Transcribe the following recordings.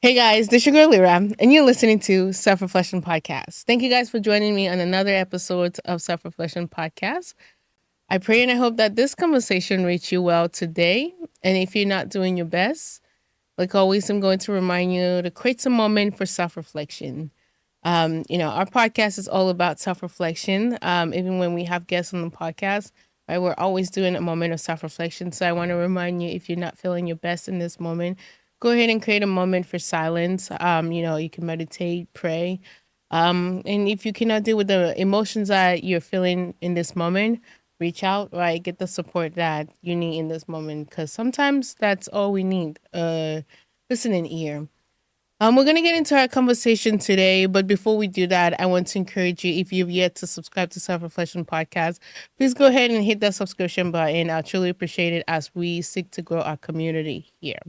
Hey guys, this is your girl Lira, and you're listening to Self Reflection Podcast. Thank you guys for joining me on another episode of Self Reflection Podcast. I pray and I hope that this conversation reached you well today. And if you're not doing your best, like always, I'm going to remind you to create some moment for self reflection. Our podcast is all about self reflection. Even when we have guests on the podcast, right, we're always doing a moment of self reflection. So I want to remind you, if you're not feeling your best in this moment, go ahead and create a moment for silence. You can meditate, pray. And if you cannot deal with the emotions that you're feeling in this moment, reach out, right? Get the support that you need in this moment, because sometimes that's all we need. Listening ear. We're going to get into our conversation today, but before we do that, I want to encourage you, if you've yet to subscribe to Self Reflection Podcast, please go ahead and hit that subscription button. I'll truly appreciate it as we seek to grow our community here.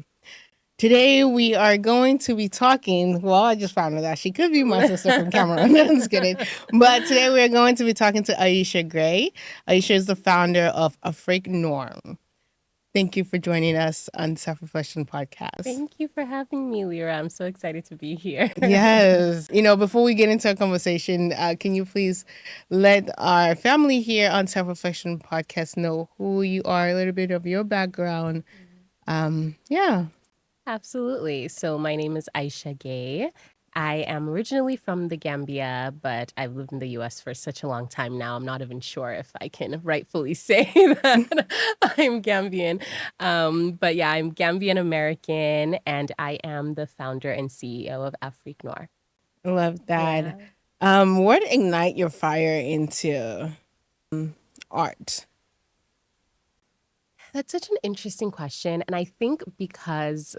Today, we are going to be talking. Well, I just found out that she could be my sister from Cameroon. I'm just kidding. But today, we are going to be talking to Isha Gaye. Isha is the founder of Afrique Noire. Thank you for joining us on Self Reflection Podcast. Thank you for having me, Lira. I'm so excited to be here. Yes. Before we get into our conversation, can you please let our family here on Self Reflection Podcast know who you are, a little bit of your background? Yeah. Absolutely. So my name is Isha Gaye. I am originally from the Gambia, but I've lived in the US for such a long time now. I'm not even sure if I can rightfully say that I'm Gambian. But yeah, I'm Gambian American, and I am the founder and CEO of Afrique Noire. Love that. What ignite your fire into art? That's such an interesting question. And I think because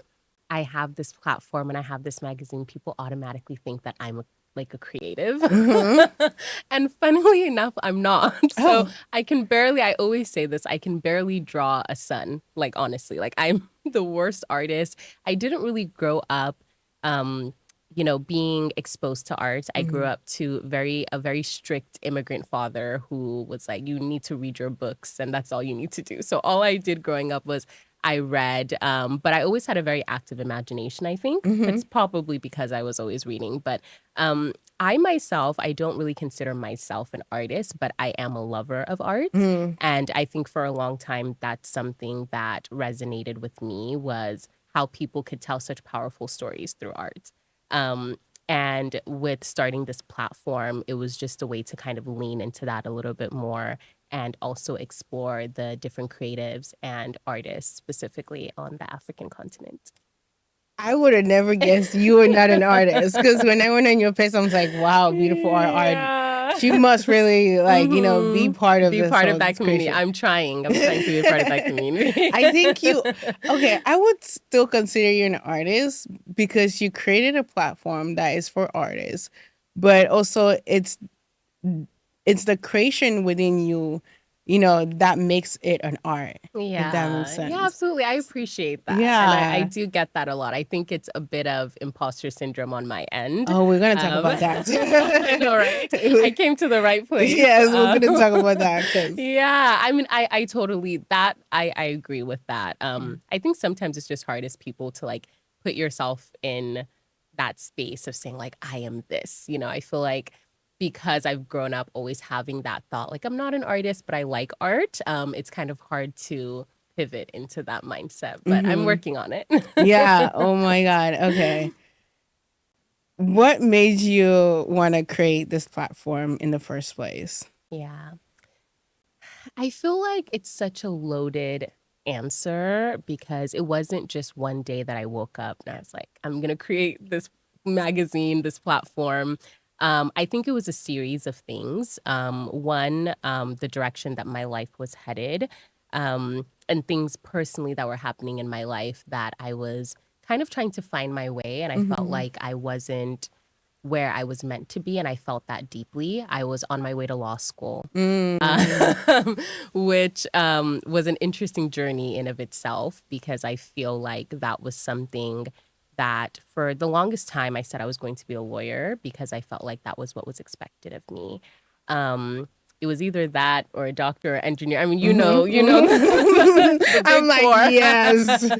I have this platform and I have this magazine, people automatically think that I'm like a creative. And funnily enough, I'm not. So I always say this, I can barely draw a sun. Like, honestly, like I'm the worst artist. I didn't really grow up, being exposed to art. I grew up to a very strict immigrant father who was like, you need to read your books and that's all you need to do. So all I did growing up was I read, but I always had a very active imagination, I think. It's probably because I was always reading. But I don't really consider myself an artist, but I am a lover of art. And I think for a long time, that's something that resonated with me, was how people could tell such powerful stories through art. And with starting this platform, it was just a way to kind of lean into that a little bit more and also explore the different creatives and artists specifically on the African continent. I would have never guessed you were not an artist, because when I went on your page, I was like, wow, beautiful art. She must really be part of that community. I'm trying to be a part of that community. I think I would still consider you an artist because you created a platform that is for artists, but also it's the creation within you, that makes it an art. Yeah. If that makes sense. Yeah, absolutely. I appreciate that. Yeah. And I do get that a lot. I think it's a bit of imposter syndrome on my end. Oh, we're going to talk about that. I know, right? I came to the right place. Yes, we're going to talk about that. Yeah. I mean, I totally, I agree with that. I think sometimes it's just hard as people to like put yourself in that space of saying like, I am this, I feel like, because I've grown up always having that thought, like I'm not an artist, but I like art. It's kind of hard to pivot into that mindset, but I'm working on it. Yeah. Oh my God. Okay. What made you want to create this platform in the first place? Yeah. I feel like it's such a loaded answer because it wasn't just one day that I woke up and I was like, I'm going to create this magazine, this platform. I think it was a series of things. One, the direction that my life was headed, and things personally that were happening in my life that I was kind of trying to find my way. And I felt like I wasn't where I was meant to be. And I felt that deeply. I was on my way to law school, which was an interesting journey in of itself, because I feel like that was something that for the longest time I said I was going to be a lawyer because I felt like that was what was expected of me. it was either that or a doctor or engineer. I mean, the I'm big like, four. yes.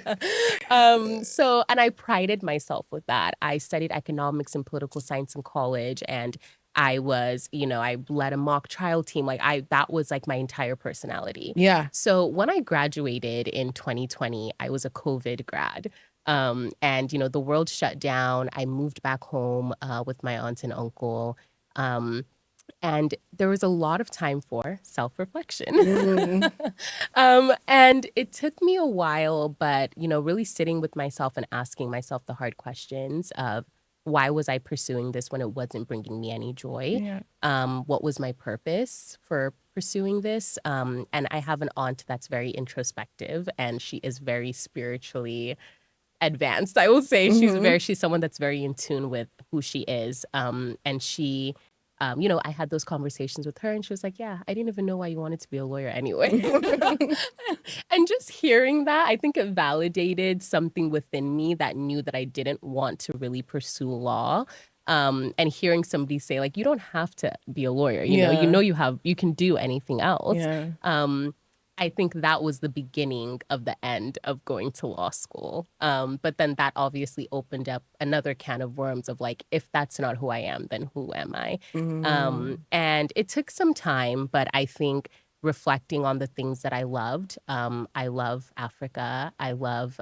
So, and I prided myself with that. I studied economics and political science in college, and I was, I led a mock trial team. That was like my entire personality. Yeah. So when I graduated in 2020, I was a COVID grad. And the world shut down. I moved back home with my aunt and uncle. And there was a lot of time for self-reflection. Mhm. And it took me a while, but really sitting with myself and asking myself the hard questions of why was I pursuing this when it wasn't bringing me any joy? Yeah. What was my purpose for pursuing this? And I have an aunt that's very introspective, and she is very spiritually advanced. I will say Mhm. she's someone that's very in tune with who she is. And she, I had those conversations with her, and she was like, "Yeah, I didn't even know why you wanted to be a lawyer anyway." And just hearing that, I think it validated something within me that knew that I didn't want to really pursue law. And hearing somebody say, like, you don't have to be a lawyer, Yeah. you can do anything else. Yeah. I think that was the beginning of the end of going to law school. But then that obviously opened up another can of worms of like, if that's not who I am, then who am I? Mhm. And it took some time, but I think reflecting on the things that I love Africa. I love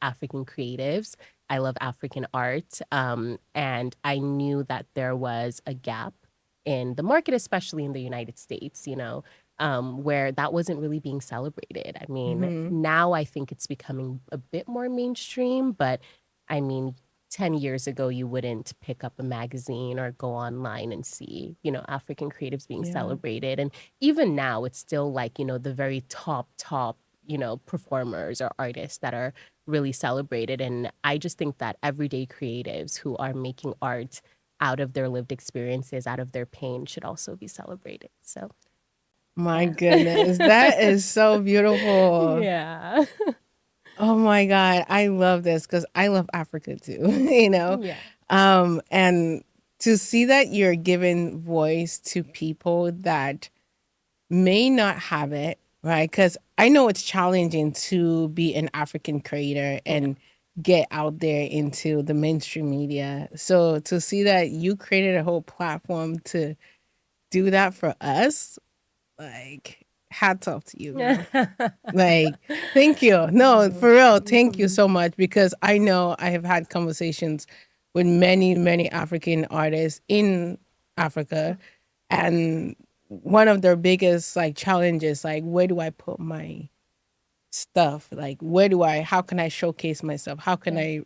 African creatives. I love African art. And I knew that there was a gap in the market, especially in the United States, where that wasn't really being celebrated. I mean, Mhm. now I think it's becoming a bit more mainstream, but I mean, 10 years ago, you wouldn't pick up a magazine or go online and see, African creatives being Yeah. celebrated. And even now, it's still like, the very top, performers or artists that are really celebrated. And I just think that everyday creatives who are making art out of their lived experiences, out of their pain, should also be celebrated. So, My yeah. goodness, that is so beautiful. Yeah. Oh my God, I love this because I love Africa too, Yeah. And to see that you're giving voice to people that may not have it, right? Because I know it's challenging to be an African creator Yeah. and get out there into the mainstream media. So to see that you created a whole platform to do that for us, like, hats off to you, girl. Like, thank you. No, for real, thank you so much because I know I have had conversations with many, many African artists in Africa, and one of their biggest like challenges, like, where do I put my stuff? Like, how can I showcase myself? How can Yeah. I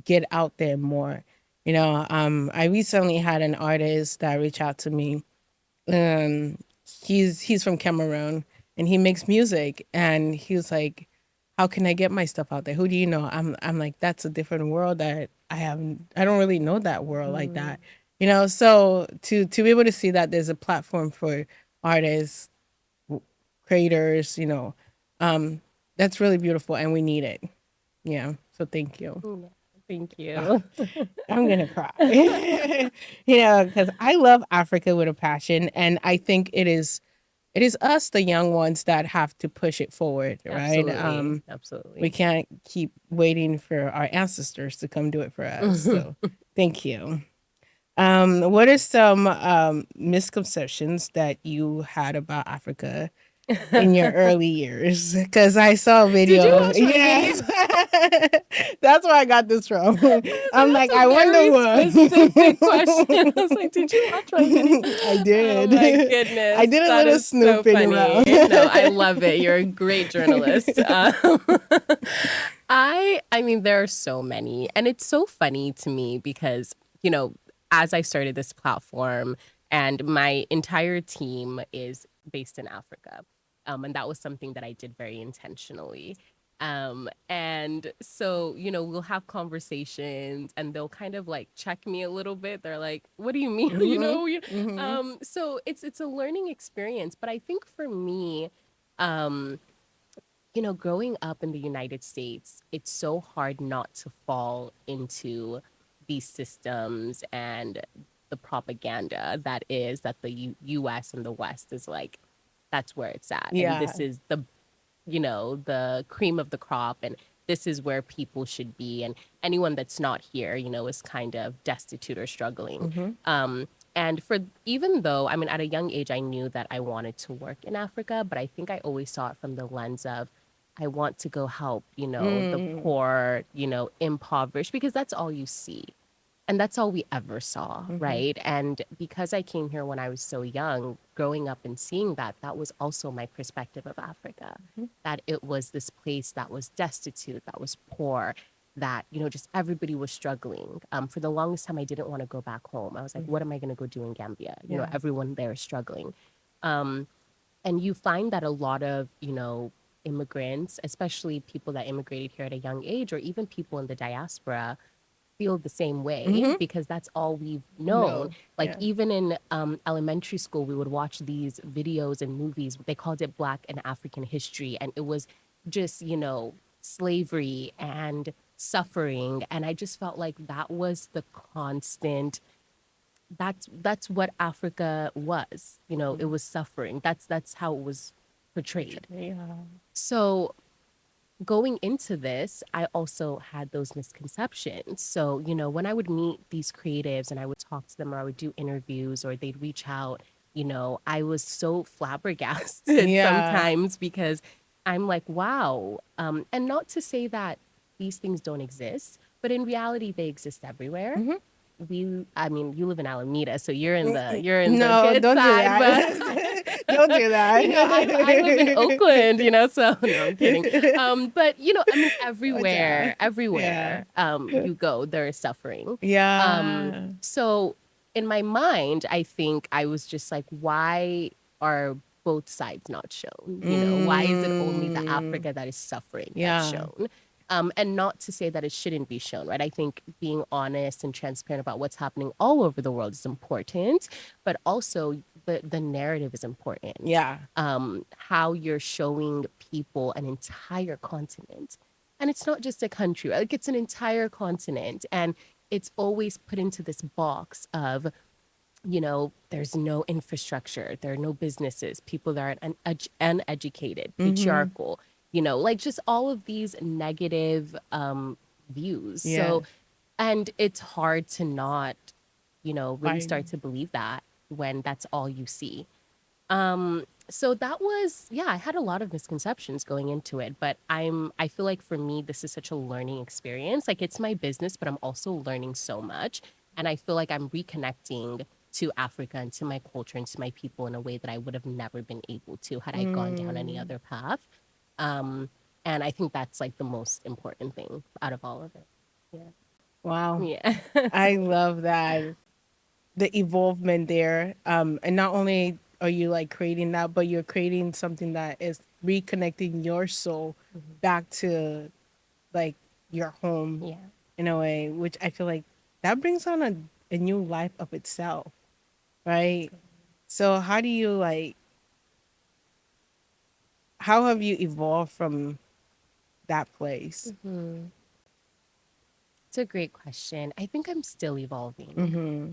get out there more? I recently had an artist that reached out to me. um he's from Cameroon and he makes music, and he was like, how can I get my stuff out there? Who do you know? I'm like, that's a different world that I don't really know that world like Mm. that. So to be able to see that there's a platform for artists, creators, um that's really beautiful and we need it. Yeah. So thank you. Yeah. Thank Ah, you. I'm gonna cry. Because I love Africa with a passion, and I think it is us, the young ones, that have to push it forward, right? Absolutely. We Absolutely. can't keep waiting for our ancestors to come do it for us. So, thank you. What are some misconceptions that you had about Africa in your early years? Because I saw a Did you video. watch my video? Yes, that's where I got this from. I was I'm like, like, that's a I wonder very specific question. I was what. like, did you watch my video? I Oh my did. I goodness. did a That little is so snooping funny. around. No, I love it. You're a great journalist. I mean, there are so many. And it's so funny to me because, as I started this platform and my entire team is based in Africa. And that was something that I did very intentionally. And so, we'll have conversations and they'll kind of like check me a little bit. They're like, what do you mean? Mhm. Mhm. So it's a learning experience. But I think for me, um, growing up in the United States, it's so hard not to fall into these systems and the propaganda that is that the US and the West is like, that's where it's at. And Yeah. this is the, the cream of the crop, and this is where people should be. And anyone that's not here, is kind of destitute or struggling. And for, even though, I mean, at a young age, I knew that I wanted to work in Africa, but I think I always saw it from the lens of, I want to go help, the poor, impoverished, because that's all you see. And that's all we ever saw, right? And because I came here when I was so young, growing up and seeing that, that was also my perspective of Africa. That it was this place that was destitute, that was poor, that, just everybody was struggling. For the longest time, I didn't want to go back home. I was like, what am I going to go do in Gambia? Everyone there is struggling. And you find that a lot of, immigrants, especially people that immigrated here at a young age, or even people in the diaspora, feel the same way because that's all we've known. Like even in elementary school, we would watch these videos and movies. They called it Black and African history. And it was just, slavery and suffering. And I just felt like that was the constant. That's what Africa was. It was suffering. That's how it was portrayed. So going into this, I also had those misconceptions. So, when I would meet these creatives and I would talk to them, or I would do interviews, or they'd reach out, I was so flabbergasted sometimes, because I'm like, wow. And not to say that these things don't exist, but in reality, they exist everywhere. I mean, you live in Alameda, so you're in the No, good don't do side, that. but Don't do that. I live in Oakland, so no, I'm kidding. But I mean, everywhere you go, there is suffering. Yeah. So in my mind, I think I was just like, why are both sides not shown? Why is it only the Africa that is suffering that's shown? And not to say that it shouldn't be shown, right? I think being honest and transparent about what's happening all over the world is important, but also the narrative is important. Yeah. How you're showing people an entire continent. And it's not just a country, like it's an entire continent. And it's always put into this box of, there's no infrastructure, there are no businesses, people that are uneducated, patriarchal, like just all of these negative views. So, and it's hard to not, really start to believe that when that's all you see. So that was, I had a lot of misconceptions going into it, but I feel like for me, this is such a learning experience. Like it's my business, but I'm also learning so much. And I feel like I'm reconnecting to Africa and to my culture and to my people in a way that I would have never been able to had I gone down any other path. And I think that's like the most important thing out of all of it. Yeah. Wow. Yeah. I love that. The evolvement there. And not only are you like creating that, but you're creating something that is reconnecting your soul back to like your home in a way, which I feel like that brings on a new life of itself. Right. So how do you like, how have you evolved from that place? It's a great question. I think I'm still evolving.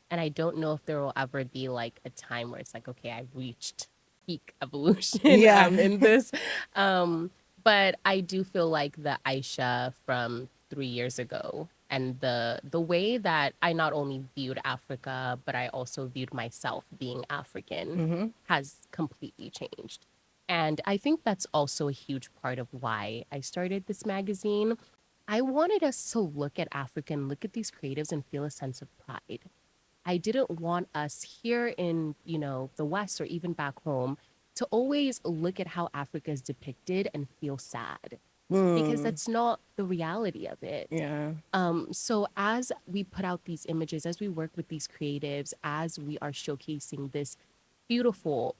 And I don't know if there will ever be like a time where it's like, okay, I've reached peak evolution in this. But I do feel like the Aisha from 3 years ago and the way that I not only viewed Africa, but I also viewed myself being African has completely changed. And I think that's also a huge part of why I started this magazine. I wanted us to look at Africa and look at these creatives and feel a sense of pride. I didn't want us here in, the West or even back home to always look at how Africa is depicted and feel sad because that's not the reality of it. Yeah. So as we put out these images, as we work with these creatives, as we are showcasing this beautiful,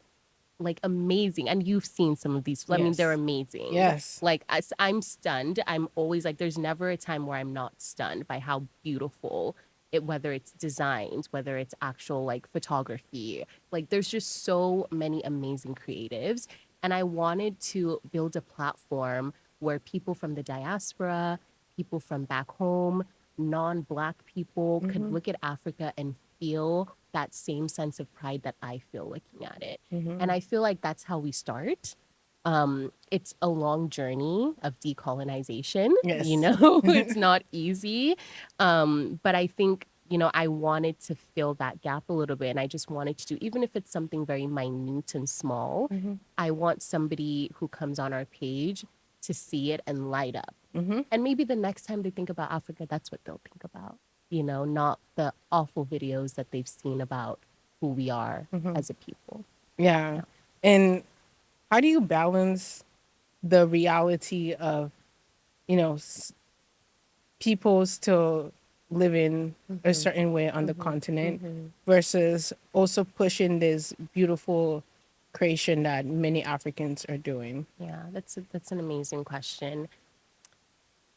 like amazing, and you've seen some of these. I mean, they're amazing. Yes. Like I'm stunned. I'm always like, there's never a time where I'm not stunned by how beautiful it, whether it's designs, whether it's actual like photography. Like there's just so many amazing creatives. And I wanted to build a platform where people from the diaspora, people from back home, non-Black people could look at Africa and feel that same sense of pride that I feel looking at it. And I feel like that's how we start. It's a long journey of decolonization. Yes. It's not easy. But I think, I wanted to fill that gap a little bit. And I just wanted to do, even if it's something very minute and small, I want somebody who comes on our page to see it and light up. And maybe the next time they think about Africa, that's what they'll think about, not the awful videos that they've seen about who we are as a people. Yeah. And how do you balance the reality of, people still living a certain way on the continent versus also pushing this beautiful creation that many Africans are doing? Yeah, that's an amazing question.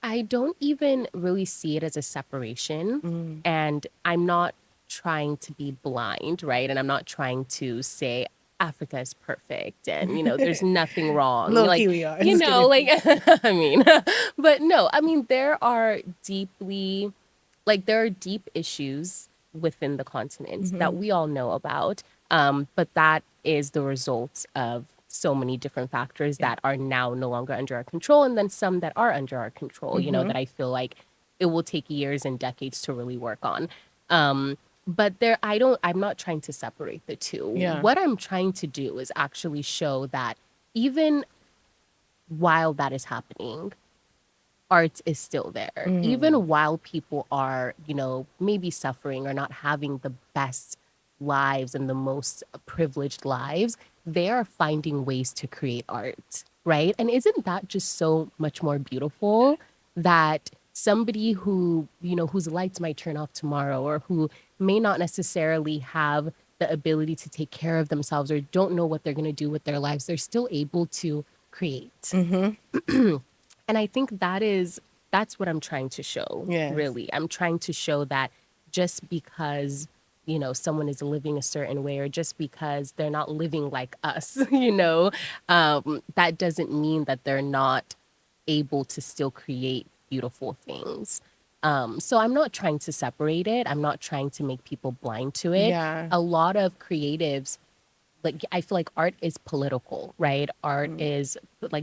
I don't even really see it as a separation. And I'm not trying to be blind, right? And I'm not trying to say Africa is perfect and, there's nothing wrong. Low key we are. I mean, but no, I mean, there are deep issues within the continent that we all know about. But that is the result of so many different factors that are now no longer under our control, and then some that are under our control, that I feel like it will take years and decades to really work on. But I'm not trying to separate the two. Yeah. What I'm trying to do is actually show that even while that is happening, art is still there. Even while people are, maybe suffering or not having the best lives and the most privileged lives, they are finding ways to create art, right? And isn't that just so much more beautiful that somebody who, whose lights might turn off tomorrow or who may not necessarily have the ability to take care of themselves or don't know what they're going to do with their lives, they're still able to create. And I think that's what I'm trying to show, really. I'm trying to show that just because, someone is living a certain way or just because they're not living like us, that doesn't mean that they're not able to still create beautiful things. So I'm not trying to separate it. I'm not trying to make people blind to it. Yeah. A lot of creatives, I feel like art is political, right? Art is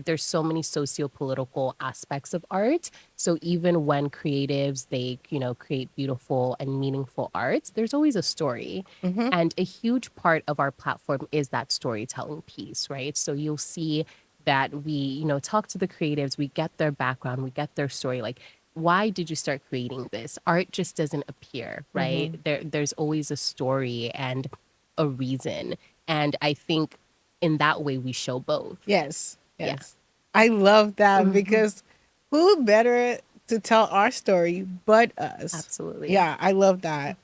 there's so many socio-political aspects of art. So even when creatives, they, create beautiful and meaningful art, there's always a story. And a huge part of our platform is that storytelling piece, right? So you'll see that we, talk to the creatives, we get their background, we get their story. Like, why did you start creating this? Art just doesn't appear, right? There's always a story and a reason. And I think in that way we show both. Yes. Yeah. I love that because who better to tell our story but us? Absolutely. Yeah, I love that.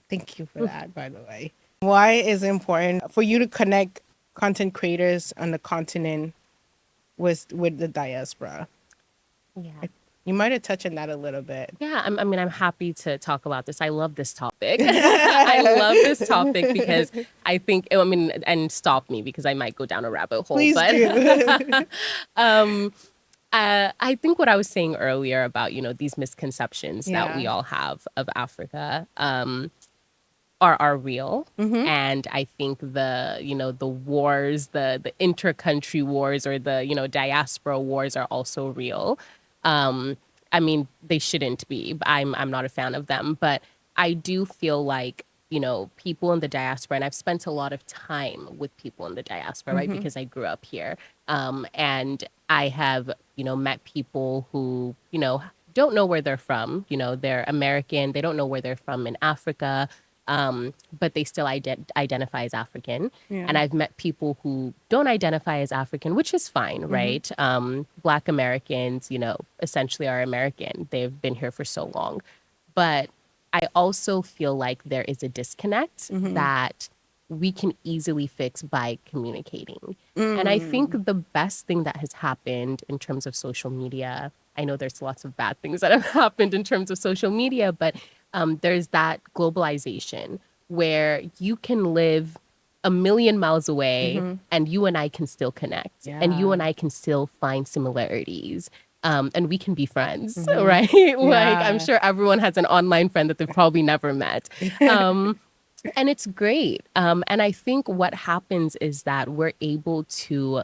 Thank you for that, by the way. Why is it important for you to connect content creators on the continent with the diaspora? Yeah. You might have touched on that a little bit. Yeah, I'm happy to talk about this. I love this topic. I love this topic because I think, and stop me because I might go down a rabbit hole. Please do. I think what I was saying earlier about, these misconceptions that we all have of Africa are real. And I think the wars, the inter-country wars or the, diaspora wars are also real. They shouldn't be. I'm not a fan of them, but I do feel like, people in the diaspora, and I've spent a lot of time with people in the diaspora, right? Because I grew up here. And I have, met people who, don't know where they're from. They're American. They don't know where they're from in Africa. But they still identify as African. Yeah. And I've met people who don't identify as African, which is fine, right? Black Americans, essentially are American. They've been here for so long. But I also feel like there is a disconnect that we can easily fix by communicating. And I think the best thing that has happened in terms of social media, I know there's lots of bad things that have happened in terms of social media, but there's that globalization where you can live a million miles away and you and I can still connect and you and I can still find similarities. and we can be friends, Mhm. right? Like, I'm Yeah. sure everyone has an online friend that they've probably never met. And it's great. And I think what happens is that we're able to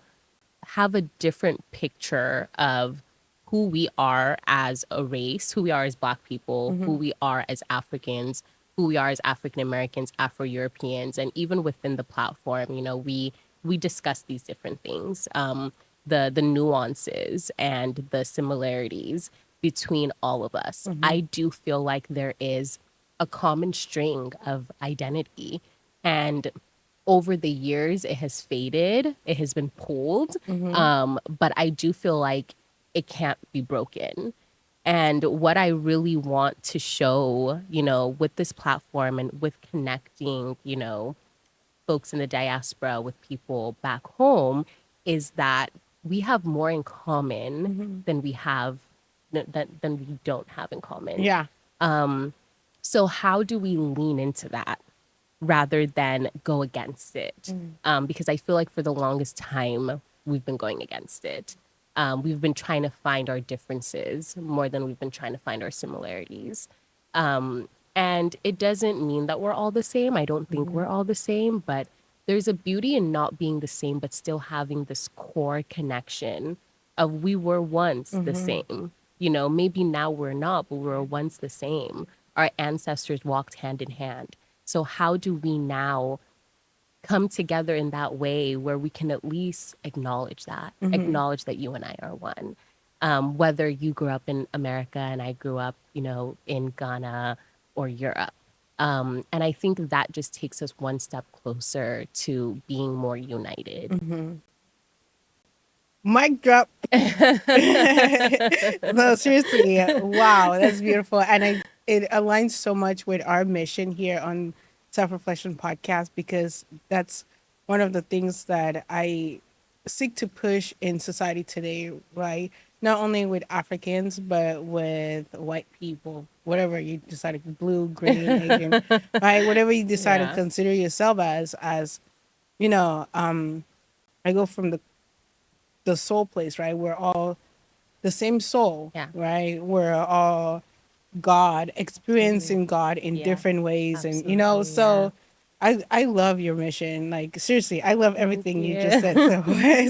have a different picture of who we are as a race, who we are as Black people, who Mhm. we are as Africans, who we are as African Americans, Afro Europeans, and even within the platform, you know, we discuss these different things, the nuances and the similarities between all of us. Mhm. I do feel like there is a common string of identity, and over the years it has faded, it has been pulled, Mhm. but I do feel like it can't be broken. And what I really want to show, you know, with this platform and with connecting, you know, folks in the diaspora with people back home is that we have more in common Mhm. than we have than we don't have in common. Yeah. So how do we lean into that rather than go against it? Mm. Because I feel like for the longest time, we've been going against it. We've been trying to find our differences more than we've been trying to find our similarities. And it doesn't mean that we're all the same. I don't think Mhm. we're all the same, but there's a beauty in not being the same, but still having this core connection of we were once the Mhm. same. You know, maybe now we're not, but we were once the same. Our ancestors walked hand in hand. So how do we now come together in that way where we can at least Mhm. acknowledge that you and I are one? Whether you grew up in America and I grew up, you know, in Ghana or Europe. And I think that just takes us one step closer to being more united. Mhm. Mic drop. No, seriously, wow, that's beautiful, and it aligns so much with our mission here on Self Reflection Podcast because that's one of the things that I seek to push in society today, right? Not only with Africans but with white people, whatever you decide, blue, green, Asian, right? Whatever you decide to Yeah. consider yourself as you know, I go from the soul place, right? We're all the same soul, Yeah. right? We're all God, Mhm. experiencing God in Yeah. different ways. And, Absolutely. Yeah. so I love your mission. Like, seriously, I love Thank everything you just you. said. So,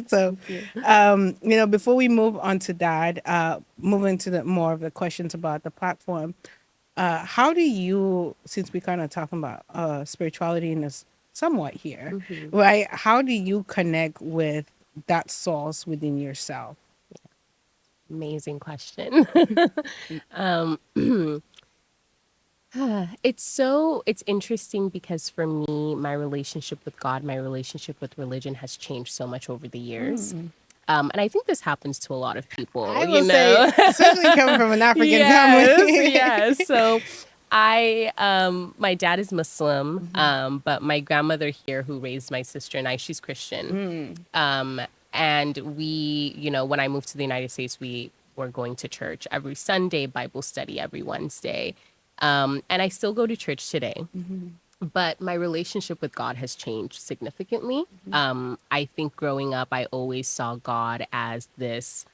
so, Thank you. before we move on to that, move into the more of the questions about the platform, how do you, since we kind of talking about spirituality in this somewhat here, Mhm. right? How do you connect with that source within yourself? Amazing question. um, it's interesting because for me, my relationship with God, my relationship with religion has changed so much over the years. Mm. And I think this happens to a lot of people, I you will say, know? especially coming from an African Yes, family. yes. So my dad is Muslim, but my grandmother here who raised my sister and I, she's Christian. Mm. Um, and we, you know, when I moved to the United States, we were going to church every Sunday, Bible study every Wednesday. And I still go to church today, Mhm. but my relationship with God has changed significantly. Mhm. I think growing up, I always saw God as this,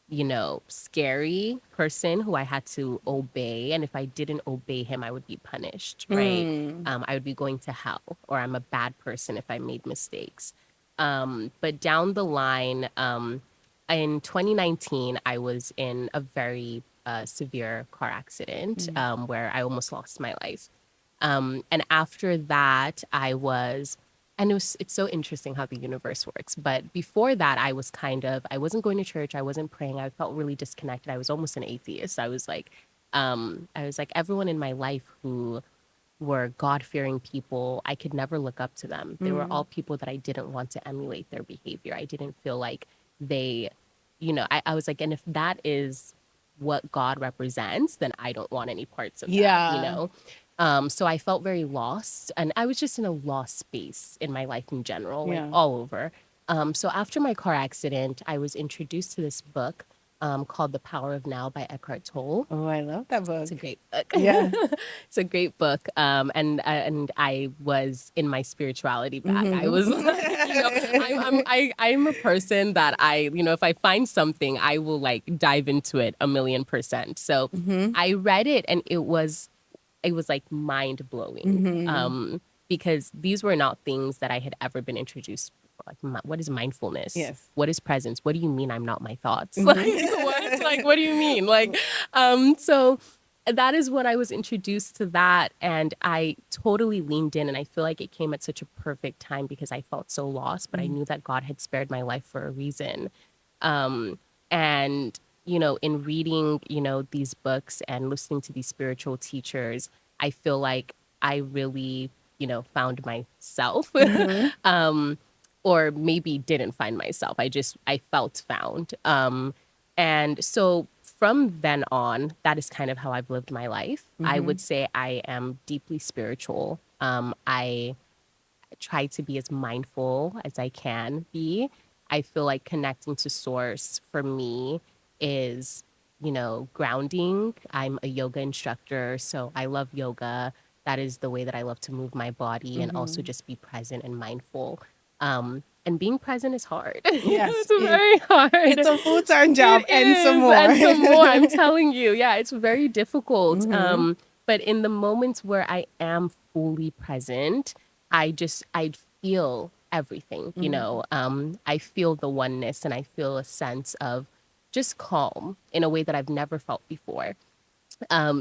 you know, scary person who I had to obey. And if I didn't obey him, I would be punished, right? Mm. I would be going to hell, or I'm a bad person if I made mistakes. But down the line, in 2019, I was in a very severe car accident Mm. where I almost lost my life. And after that, and it's so interesting how the universe works. But before that, I wasn't going to church. I wasn't praying. I felt really disconnected. I was almost an atheist. I was like everyone in my life who were God fearing people, I could never look up to them. They were all Mm. people that I didn't want to emulate their behavior. I didn't feel like they, you know, I was like, and if that is what God represents, then I don't want any parts of that, you Yeah. know? So I felt very lost, and I was just in a lost space in my life in general, like Yeah. all over. So after my car accident, I was introduced to this book called The Power of Now by Eckhart Tolle. Oh, I love that It's book. a great book. Yeah. It's a great book. And I was in my spirituality back. I was Mhm. I'm a person that if I find something, I will like dive into it 1,000,000%. So I read it and it was like mind blowing. Because these were not things that I had ever been introduced. Like, what is mindfulness? Yes. What is presence? What do you mean I'm not my thoughts? Like, what? Like, what do you mean? Like, so that is when I was introduced to that, and I totally leaned in, and I feel like it came at such a perfect time because I felt so lost, but I knew that God had spared my life for a reason. And in reading these books and listening to these spiritual teachers, I feel like I really found myself. Or maybe didn't find myself. I felt found. And so from then on, that is kind of how I've lived my life. I would say I am deeply spiritual. I try to be as mindful as I can be. I feel like connecting to source for me is, grounding. I'm a yoga instructor, so I love yoga. That is the way that I love to move my body and also just be present and mindful. And being present is hard. Yes, it's very hard. It's a full-time job and some more. And some more, I'm telling you. Yeah, it's very difficult. But in the moments where I am fully present, I feel everything, I feel the oneness and I feel a sense of just calm in a way that I've never felt before.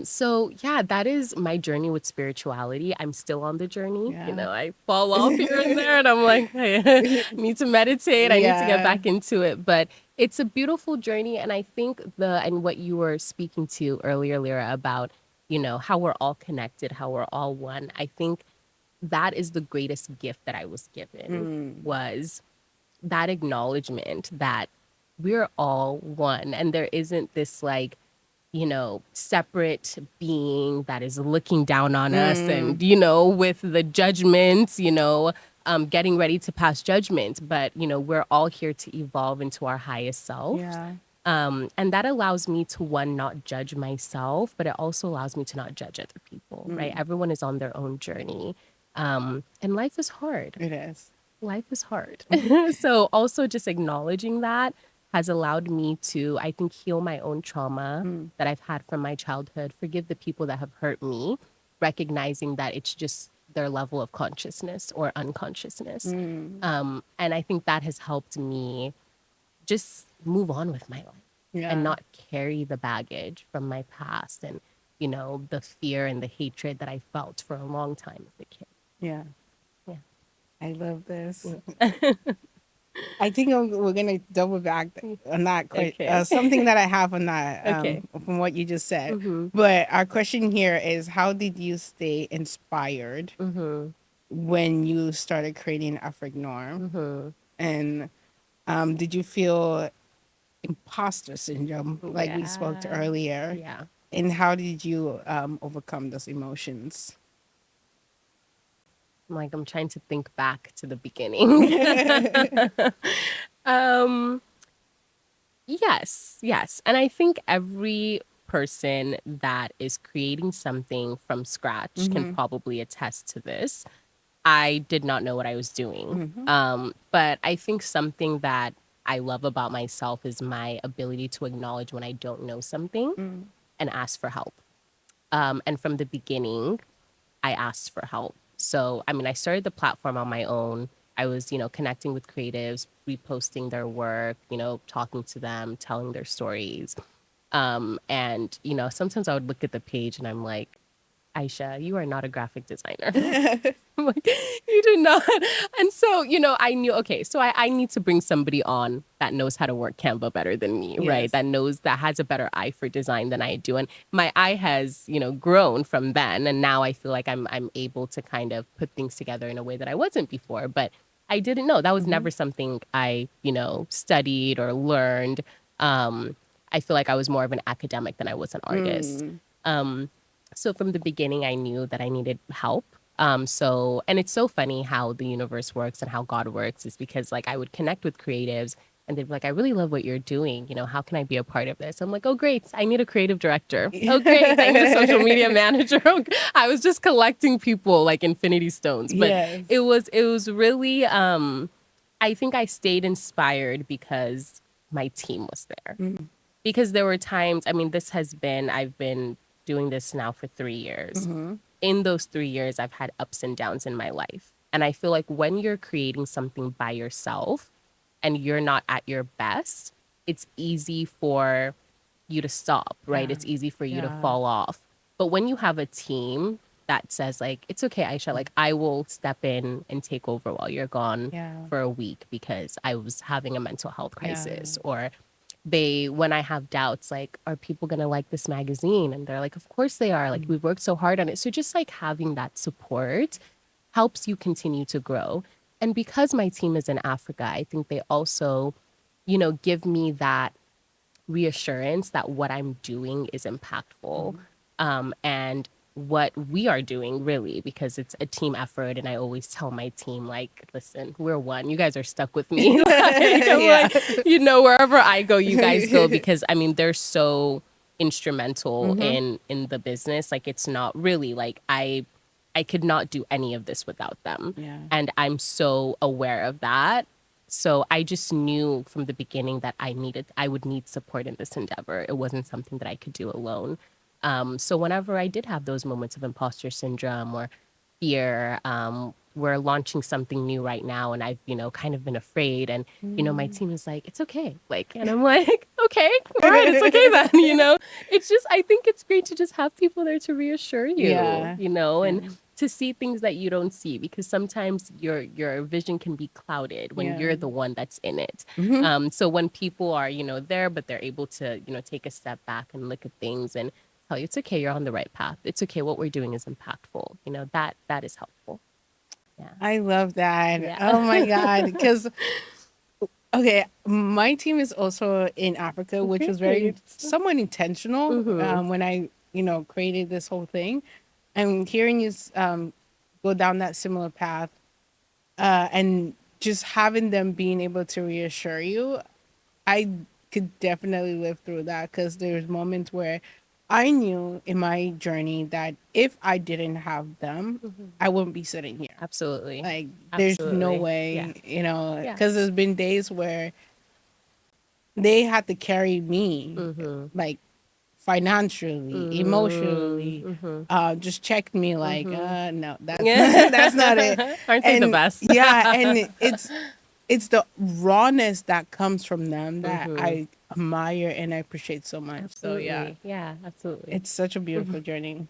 So yeah, that is my journey with spirituality. I'm still on the journey. Yeah. I fall off here and there and I'm like, hey, I need to meditate. I need to get back into it. But it's a beautiful journey. And I think and what you were speaking to earlier, Lira, about, how we're all connected, how we're all one. I think that is the greatest gift that I was given was that acknowledgement that we're all one. And there isn't this like, separate being that is looking down on us and, with the judgments, getting ready to pass judgment. But, we're all here to evolve into our highest self. Yeah. And that allows me to, one, not judge myself, but it also allows me to not judge other people, right? Everyone is on their own journey. And life is hard. It is. Life is hard. So also just acknowledging that has allowed me to, I think, heal my own trauma that I've had from my childhood, forgive the people that have hurt me, recognizing that it's just their level of consciousness or unconsciousness. And I think that has helped me just move on with my life and not carry the baggage from my past and, the fear and the hatred that I felt for a long time as a kid. Yeah. Yeah. I love this. I think we're going to double back on that. Okay. Something that I have on that Okay. from what you just said. But our question here is, how did you stay inspired when you started creating Afrique Noire? And did you feel imposter syndrome like we spoke to earlier? Yeah. And how did you overcome those emotions? I'm trying to think back to the beginning. Yes. And I think every person that is creating something from scratch can probably attest to this. I did not know what I was doing. But I think something that I love about myself is my ability to acknowledge when I don't know something and ask for help. And from the beginning, I asked for help. So, I started the platform on my own. I was, connecting with creatives, reposting their work, talking to them, telling their stories. And, sometimes I would look at the page and I'm like, Isha, you are not a graphic designer. I'm like, you do not. And so, I knew, okay, so I need to bring somebody on that knows how to work Canva better than me, right? That has a better eye for design than I do. And my eye has, grown from then. And now I feel like I'm able to kind of put things together in a way that I wasn't before. But I didn't know. That was never something I, studied or learned. I feel like I was more of an academic than I was an artist. So from the beginning, I knew that I needed help. And it's so funny how the universe works and how God works is because I would connect with creatives and they'd be like, I really love what you're doing. How can I be a part of this? I'm like, oh, great. I need a creative director. Oh, great. I need a social media manager. I was just collecting people like infinity stones. But it was really, I think I stayed inspired because my team was there. Because there were times, I mean, I've been doing this now for 3 years. In those 3 years, I've had ups and downs in my life. And I feel like when you're creating something by yourself and you're not at your best, it's easy for you to stop, right? It's easy for you to fall off. But when you have a team that says like, it's okay, Aisha, like I will step in and take over while you're gone for a week because I was having a mental health crisis. Or when I have doubts, like, are people gonna like this magazine? And they're like, of course they are. Like, we've worked so hard on it. So just like having that support helps you continue to grow. And because my team is in Africa, I think they also, give me that reassurance that what I'm doing is impactful. And what we are doing really, because it's a team effort. And I always tell my team, like, listen, we're one. You guys are stuck with me. Wherever I go, you guys go, because I mean, they're so instrumental in the business. Like, it's not really like I could not do any of this without them. And I'm so aware of that. So I just knew from the beginning that I would need support in this endeavor. It wasn't something that I could do alone. So whenever I did have those moments of imposter syndrome or fear, we're launching something new right now, and I've, kind of been afraid. And, my team is like, it's okay. Like, and I'm like, okay, all right, it's okay then, It's just, I think it's great to just have people there to reassure you, and to see things that you don't see, because sometimes your vision can be clouded when you're the one that's in it. So when people are, there, but they're able to, take a step back and look at things and tell you, it's okay, you're on the right path. It's okay, what we're doing is impactful. That is helpful. Yeah. I love that. Yeah. Oh my God. Because, okay, my team is also in Africa, which was somewhat intentional when I, created this whole thing. And hearing you go down that similar path and just having them being able to reassure you, I could definitely live through that, because there's moments where I knew in my journey that if I didn't have them, I wouldn't be sitting here. Absolutely. Like, there's no way, because there's been days where they had to carry me, like, financially, emotionally, just checked me like, no, that's not it. Aren't they the best? And it's the rawness that comes from them that I admire and I appreciate so much. Absolutely. So yeah, absolutely. it's such a beautiful journey.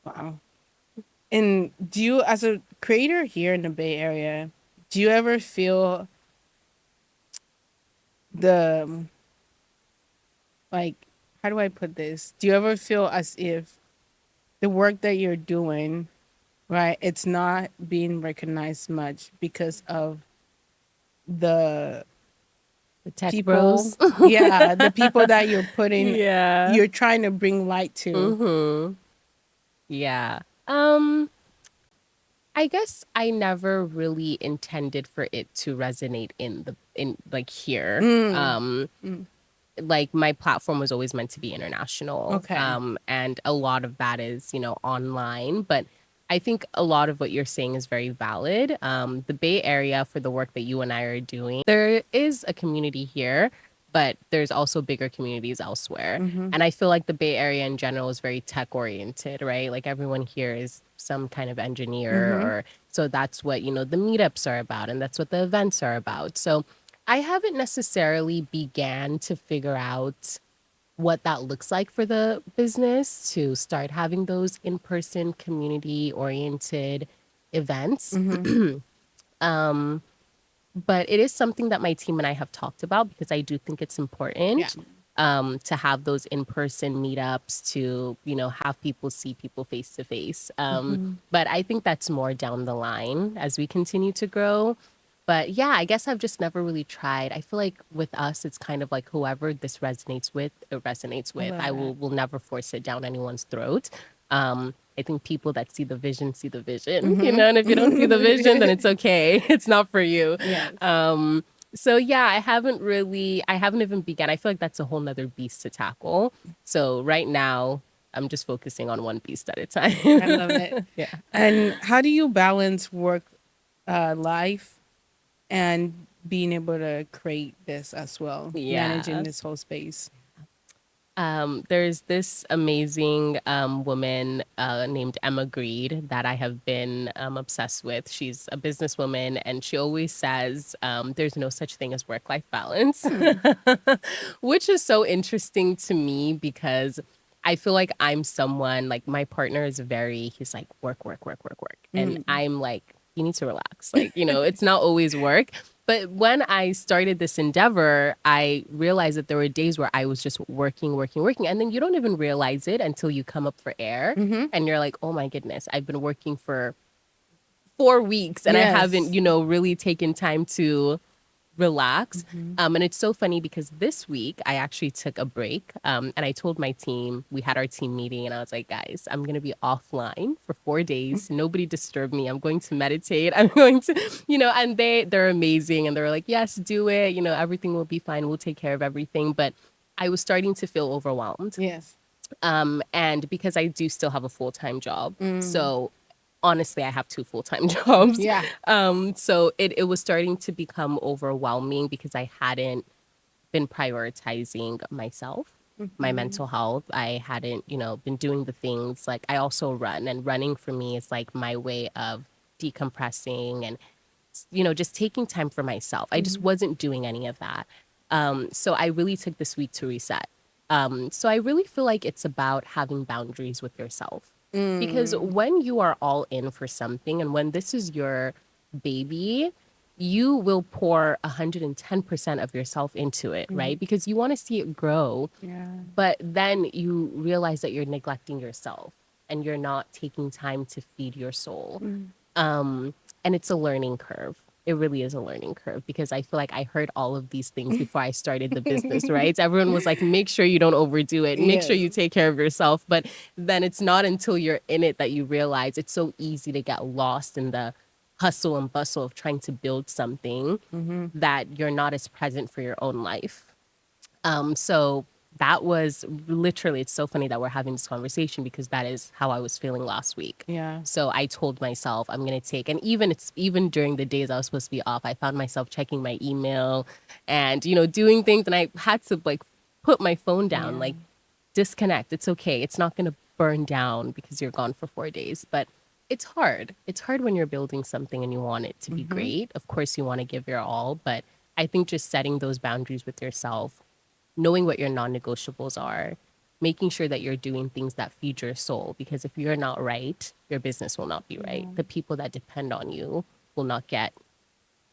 Wow. And do you, as a creator here in the Bay Area, do you ever feel like, how do I put this? Do you ever feel as if the work that you're doing, right, it's not being recognized much because of the tech people, bros? the people that you're putting, you're trying to bring light to? Yeah. I guess I never really intended for it to resonate in like here. Like, my platform was always meant to be international. Okay. And a lot of that is, online. But I think a lot of what you're saying is very valid. The Bay Area, for the work that you and I are doing, there is a community here, but there's also bigger communities elsewhere. And I feel like the Bay Area in general is very tech oriented, right? Like, everyone here is some kind of engineer, or so that's what, the meetups are about, and that's what the events are about. So I haven't necessarily began to figure out what that looks like for the business to start having those in-person community-oriented events. But it is something that my team and I have talked about, because I do think it's important to have those in-person meetups, to, have people see people face to face. But I think that's more down the line as we continue to grow. But yeah, I guess I've just never really tried. I feel like with us, it's kind of like whoever this resonates with, it resonates with. I will never force it down anyone's throat. I think people that see the vision, and if you don't see the vision, then it's okay. It's not for you. So yeah, I haven't even begun. I feel like that's a whole nother beast to tackle. So right now, I'm just focusing on one beast at a time. I love it. And how do you balance work, life, and being able to create this as well, managing Yeah. this whole space. There's this amazing woman named Emma Greed that I have been obsessed with. She's a businesswoman, and she always says there's no such thing as work-life balance, which is so interesting to me because I feel like I'm someone like my partner is he's like work, work, work, work, work. And I'm like, you need to relax. Like, it's not always work. But when I started this endeavor, I realized that there were days where I was just working, working, working. And then you don't even realize it until you come up for air. And you're like, oh my goodness, I've been working for 4 weeks and I haven't, Yes. really taken time to relax. And it's so funny because this week I actually took a break. And I told my team, we had our team meeting, and I was like, guys, I'm going to be offline for 4 days. Nobody disturb me. I'm going to meditate. I'm going to, and they're amazing. And they're like, yes, do it. Everything will be fine. We'll take care of everything. But I was starting to feel overwhelmed. Yes. And because I do still have a full-time job. So honestly, I have 2 full-time jobs. Yeah. So it was starting to become overwhelming because I hadn't been prioritizing myself, my mental health. I hadn't, been doing the things like I also run, and running for me is like my way of decompressing and, just taking time for myself. I just wasn't doing any of that. So I really took this week to reset. So I really feel like it's about having boundaries with yourself. Because when you are all in for something and when this is your baby, you will pour 110% of yourself into it, right? Because you want to see it grow. Yeah. But then you realize that you're neglecting yourself and you're not taking time to feed your soul. And it's a learning curve. It really is a learning curve because I feel like I heard all of these things before I started the business, right? Everyone was like, make sure you don't overdo it. Make sure you take care of yourself. But then it's not until you're in it that you realize it's so easy to get lost in the hustle and bustle of trying to build something that you're not as present for your own life. So that was literally, it's so funny that we're having this conversation because that is how I was feeling last week. Yeah. So I told myself I'm going to take, and even during the days I was supposed to be off, I found myself checking my email and, doing things. And I had to like put my phone down, like disconnect. It's okay. It's not going to burn down because you're gone for 4 days, but it's hard. It's hard when you're building something and you want it to be great. Of course, you want to give your all, but I think just setting those boundaries with yourself, knowing what your non-negotiables are, making sure that you're doing things that feed your soul. Because if you're not right, your business will not be right. The people that depend on you will not get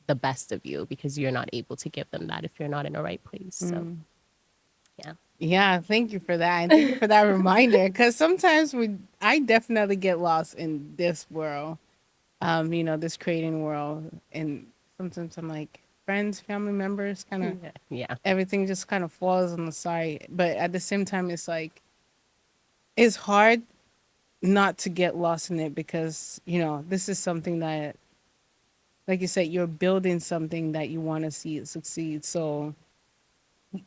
the best of you because you're not able to give them that if you're not in a right place. So, yeah. Yeah, thank you for that. And thank you for that reminder. Because sometimes I definitely get lost in this world, this creating world. And sometimes I'm like, friends, family members, kind of Yeah. everything just kind of falls on the side. But at the same time, it's like, it's hard not to get lost in it because, this is something that, like you said, you're building something that you want to see it succeed. So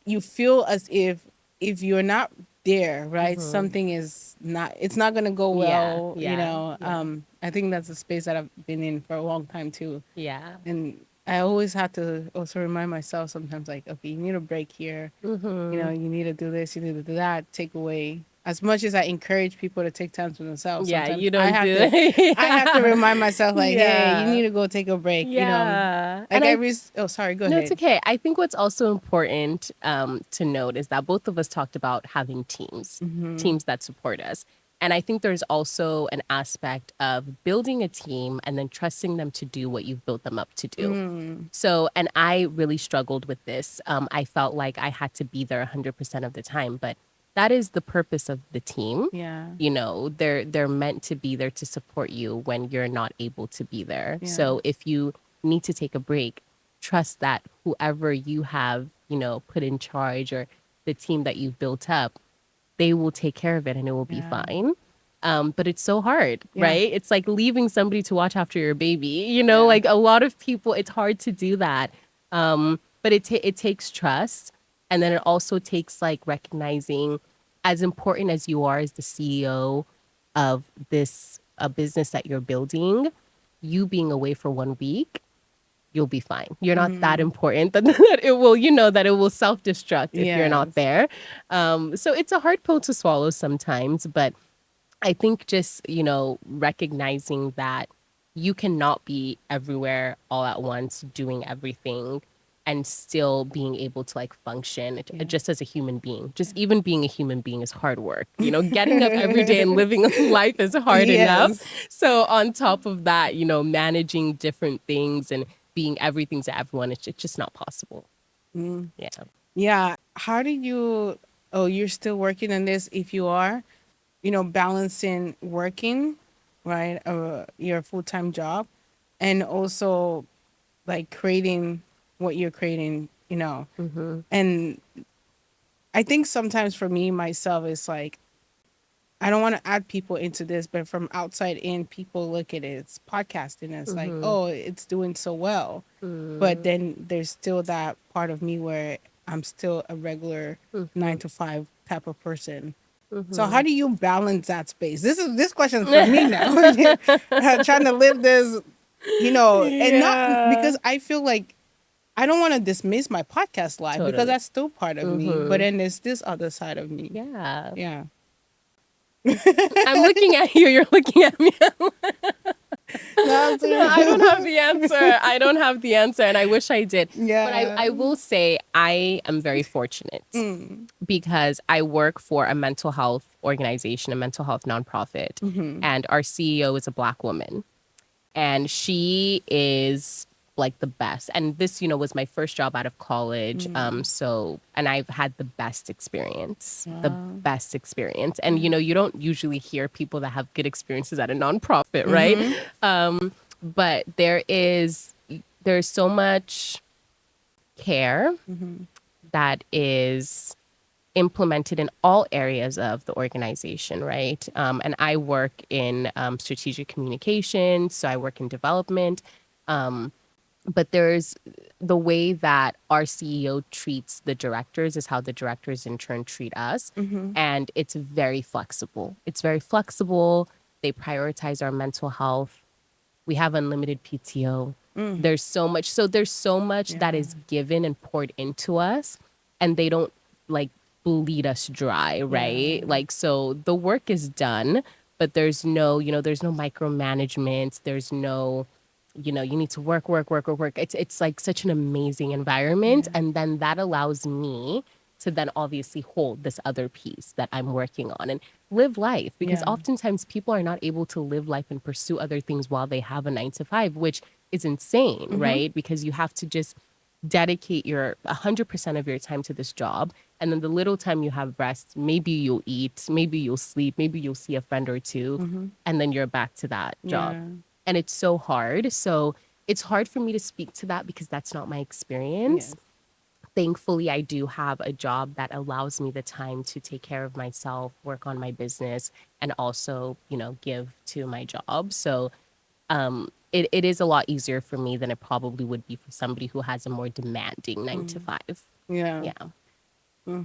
you feel as if you're not there, right? Something is not, it's not going to go well, I think that's a space that I've been in for a long time too. Yeah. And I always have to also remind myself sometimes like, okay, you need a break here. You need to do this, you need to do that, take away. As much as I encourage people to take time for themselves, Yeah, sometimes you don't do it. I have to remind myself like, hey, you need to go take a break. Yeah. Like And oh, sorry, go no, ahead. it's okay. I think what's also important to note is that both of us talked about having teams, teams that support us. And I think there's also an aspect of building a team and then trusting them to do what you've built them up to do. So, and I really struggled with this. I felt like I had to be there 100% of the time, but that is the purpose of the team. Yeah. They're meant to be there to support you when you're not able to be there. So if you need to take a break, trust that whoever you have, put in charge or the team that you've built up, they will take care of it and it will be fine. But it's so hard, right? It's like leaving somebody to watch after your baby, like a lot of people, it's hard to do that. But it takes trust. And then it also takes like recognizing, as important as you are as the CEO of a business that you're building, you being away for 1 week, you'll be fine. You're not that important that it will, that it will self-destruct if you're not Yes. there. So it's a hard pill to swallow sometimes, but I think just, recognizing that you cannot be everywhere all at once doing everything and still being able to like function just as a human being. Just even being a human being is hard work. Getting up every day and living life is hard enough. Yes. So on top of that, managing different things and being everything to everyone, it's just not possible. Yeah. Yeah. How do you, oh, you're still working on this if you are, balancing working, right? Your full-time job and also like creating what you're creating, And I think sometimes for me, myself, it's like, I don't want to add people into this, but from outside in, people look at it, it's podcasting. And it's like, oh, it's doing so well. But then there's still that part of me where I'm still a regular 9 to 5 type of person. So how do you balance that space? This question is for me now. Trying to live this, and not because I feel like I don't want to dismiss my podcast life because Totally. that's still part of me. But then there's this other side of me. Yeah. Yeah. I'm looking at you. You're looking at me. No, I don't have the answer. I don't have the answer, and I wish I did. Yeah. But I will say I am very fortunate because I work for a mental health organization, a mental health nonprofit, and our CEO is a Black woman, and she is like the best. And this, was my first job out of college. And I've had the best experience, And, you don't usually hear people that have good experiences at a nonprofit, right? But there's so much care that is implemented in all areas of the organization, right? And I work in strategic communication, so I work in development. But there's the way that our CEO treats the directors is how the directors in turn treat us. And it's very flexible. They prioritize our mental health. We have unlimited PTO. There's so much. So there's so much that is given and poured into us, and they don't like bleed us dry, right? Like, so the work is done, but there's no, there's no micromanagement. There's no, you need to work. It's like such an amazing environment. And then that allows me to then obviously hold this other piece that I'm working on and live life. Because oftentimes people are not able to live life and pursue other things while they have a 9 to 5, which is insane, right? Because you have to just dedicate your 100% of your time to this job. And then the little time you have rest, maybe you'll eat, maybe you'll sleep, maybe you'll see a friend or two, and then you're back to that job. And it's so hard. So it's hard for me to speak to that because that's not my experience. Thankfully, I do have a job that allows me the time to take care of myself, work on my business, and also, give to my job. So it is a lot easier for me than it probably would be for somebody who has a more demanding 9 to 5. Yeah. Yeah.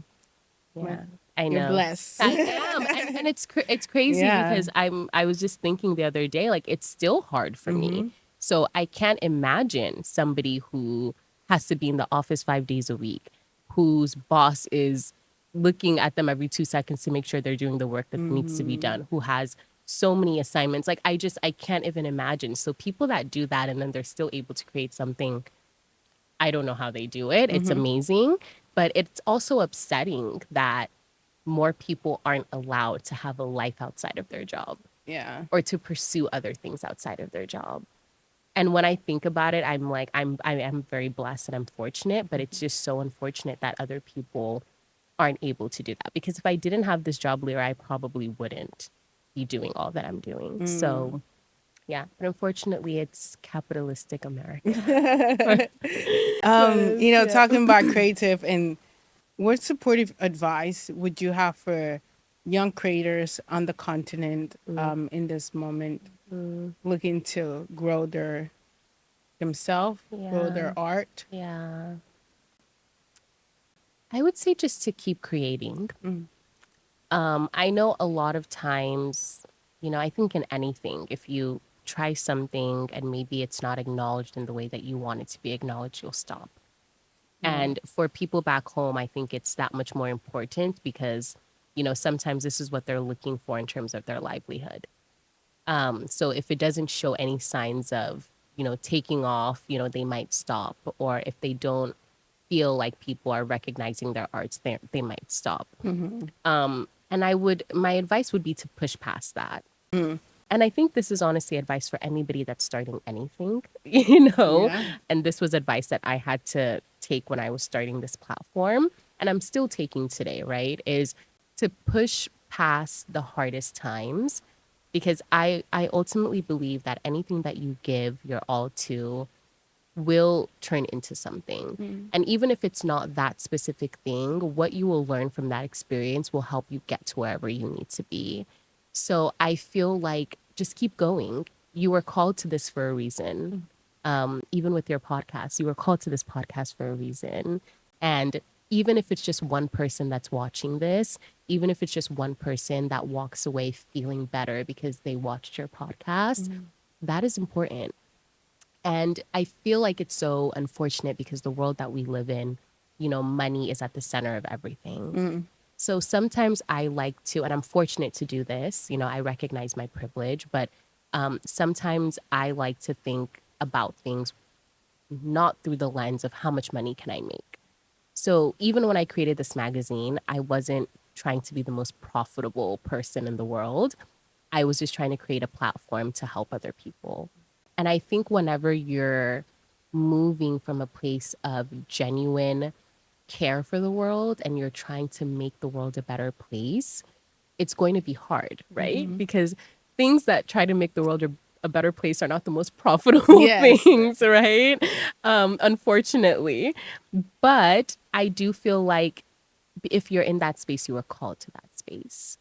Well, I know. You're blessed. I am, and it's crazy because I was just thinking the other day, like it's still hard for me. So I can't imagine somebody who has to be in the office 5 days a week, whose boss is looking at them every 2 seconds to make sure they're doing the work that needs to be done, who has so many assignments. Like I can't even imagine. So people that do that and then they're still able to create something, I don't know how they do it. It's amazing, but it's also upsetting that more people aren't allowed to have a life outside of their job. Yeah. Or to pursue other things outside of their job. And when I think about it, I'm like, I am very blessed and I'm fortunate, but it's just so unfortunate that other people aren't able to do that. Because if I didn't have this job, Lira, I probably wouldn't be doing all that I'm doing. So, yeah. But unfortunately, it's capitalistic America. Talking about creative and what supportive advice would you have for young creators on the continent in this moment, looking to grow themselves, grow their art? Yeah. I would say just to keep creating. I know a lot of times, I think in anything, if you try something and maybe it's not acknowledged in the way that you want it to be acknowledged, you'll stop. And for people back home, I think it's that much more important because, sometimes this is what they're looking for in terms of their livelihood. So if it doesn't show any signs of, taking off, they might stop. Or if they don't feel like people are recognizing their arts, they might stop. And my advice would be to push past that. And I think this is honestly advice for anybody that's starting anything, and this was advice that I had to take when I was starting this platform. And I'm still taking today, right? Is to push past the hardest times, because I ultimately believe that anything that you give your all to will turn into something. And even if it's not that specific thing, what you will learn from that experience will help you get to wherever you need to be. So I feel like just keep going. You were called to this for a reason. Even with your podcast, you were called to this podcast for a reason. And even if it's just one person that's watching this, even if it's just one person that walks away feeling better because they watched your podcast, that is important. And I feel like it's so unfortunate because the world that we live in, money is at the center of everything. So sometimes I like to, and I'm fortunate to do this, I recognize my privilege, but sometimes I like to think about things not through the lens of how much money can I make. So even when I created this magazine, I wasn't trying to be the most profitable person in the world. I was just trying to create a platform to help other people. And I think whenever you're moving from a place of genuine care for the world and you're trying to make the world a better place, it's going to be hard, right? Because things that try to make the world a better place are not the most profitable things, right? Unfortunately. But I do feel like if you're in that space, you are called to that space.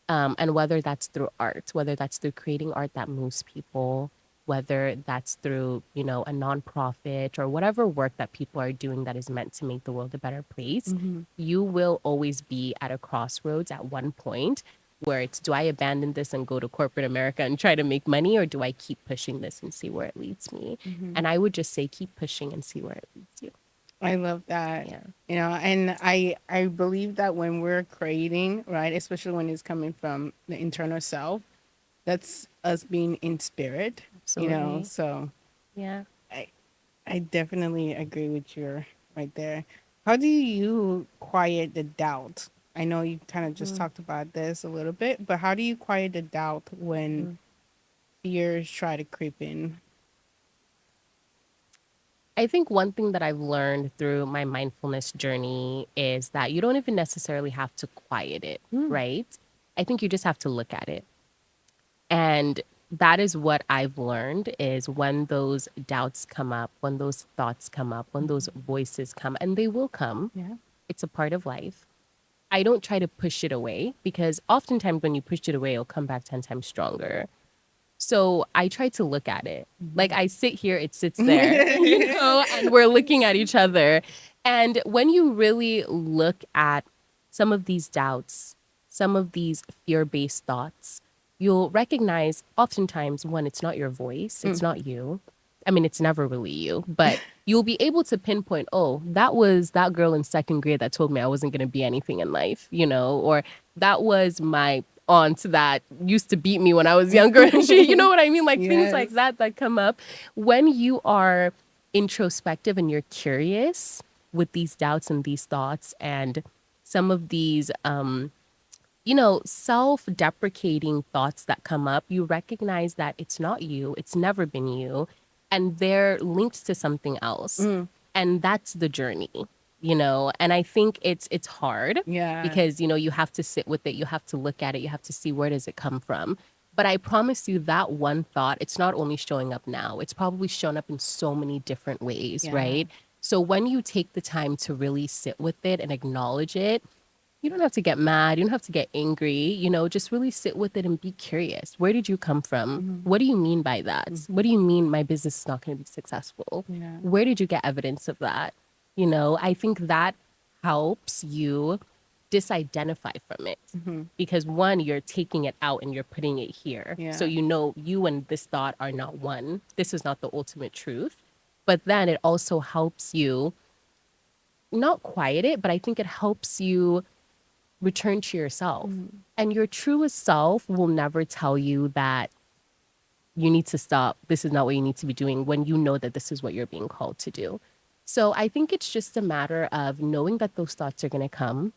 And whether that's through art, whether that's through creating art that moves people, whether that's through, a nonprofit or whatever work that people are doing that is meant to make the world a better place, you will always be at a crossroads at one point where it's, do I abandon this and go to corporate America and try to make money, or do I keep pushing this and see where it leads me? And I would just say keep pushing and see where it leads you. I love that. And I believe that when we're creating, right, especially when it's coming from the internal self, that's us being in spirit. Absolutely. So yeah, I definitely agree with you right there. How do you quiet the doubt? I know you kind of just talked about this a little bit, but how do you quiet the doubt when fears try to creep in? I think one thing that I've learned through my mindfulness journey is that you don't even necessarily have to quiet it, right? I think you just have to look at it. And that is what I've learned is when those doubts come up, when those thoughts come up, when those voices come, and they will come. It's a part of life. I don't try to push it away because oftentimes when you push it away, it'll come back 10 times stronger. So I try to look at it. Like I sit here, it sits there, and we're looking at each other. And when you really look at some of these doubts, some of these fear-based thoughts, you'll recognize oftentimes when it's not your voice, it's not you. I mean, it's never really you, but you'll be able to pinpoint, oh, that was that girl in second grade that told me I wasn't going to be anything in life, or that was my aunt that used to beat me when I was younger. And she, you know what I mean? Like things like that come up. When you are introspective and you're curious with these doubts and these thoughts and some of these, self-deprecating thoughts that come up, you recognize that it's not you, it's never been you, and they're linked to something else. And that's the journey, and I think it's hard because, you have to sit with it, you have to look at it, you have to see where does it come from. But I promise you that one thought, it's not only showing up now, it's probably shown up in so many different ways, right? So when you take the time to really sit with it and acknowledge it, you don't have to get mad. You don't have to get angry. Just really sit with it and be curious. Where did you come from? What do you mean by that? What do you mean my business is not going to be successful? Where did you get evidence of that? I think that helps you disidentify from it. Mm-hmm. Because one, you're taking it out and you're putting it here. Yeah. So you know you and this thought are not one. This is not the ultimate truth. But then it also helps you not quiet it, but I think it helps you return to yourself. And your truest self will never tell you that you need to stop. This is not what you need to be doing when you know that this is what you're being called to do. So I think it's just a matter of knowing that those thoughts are going to come.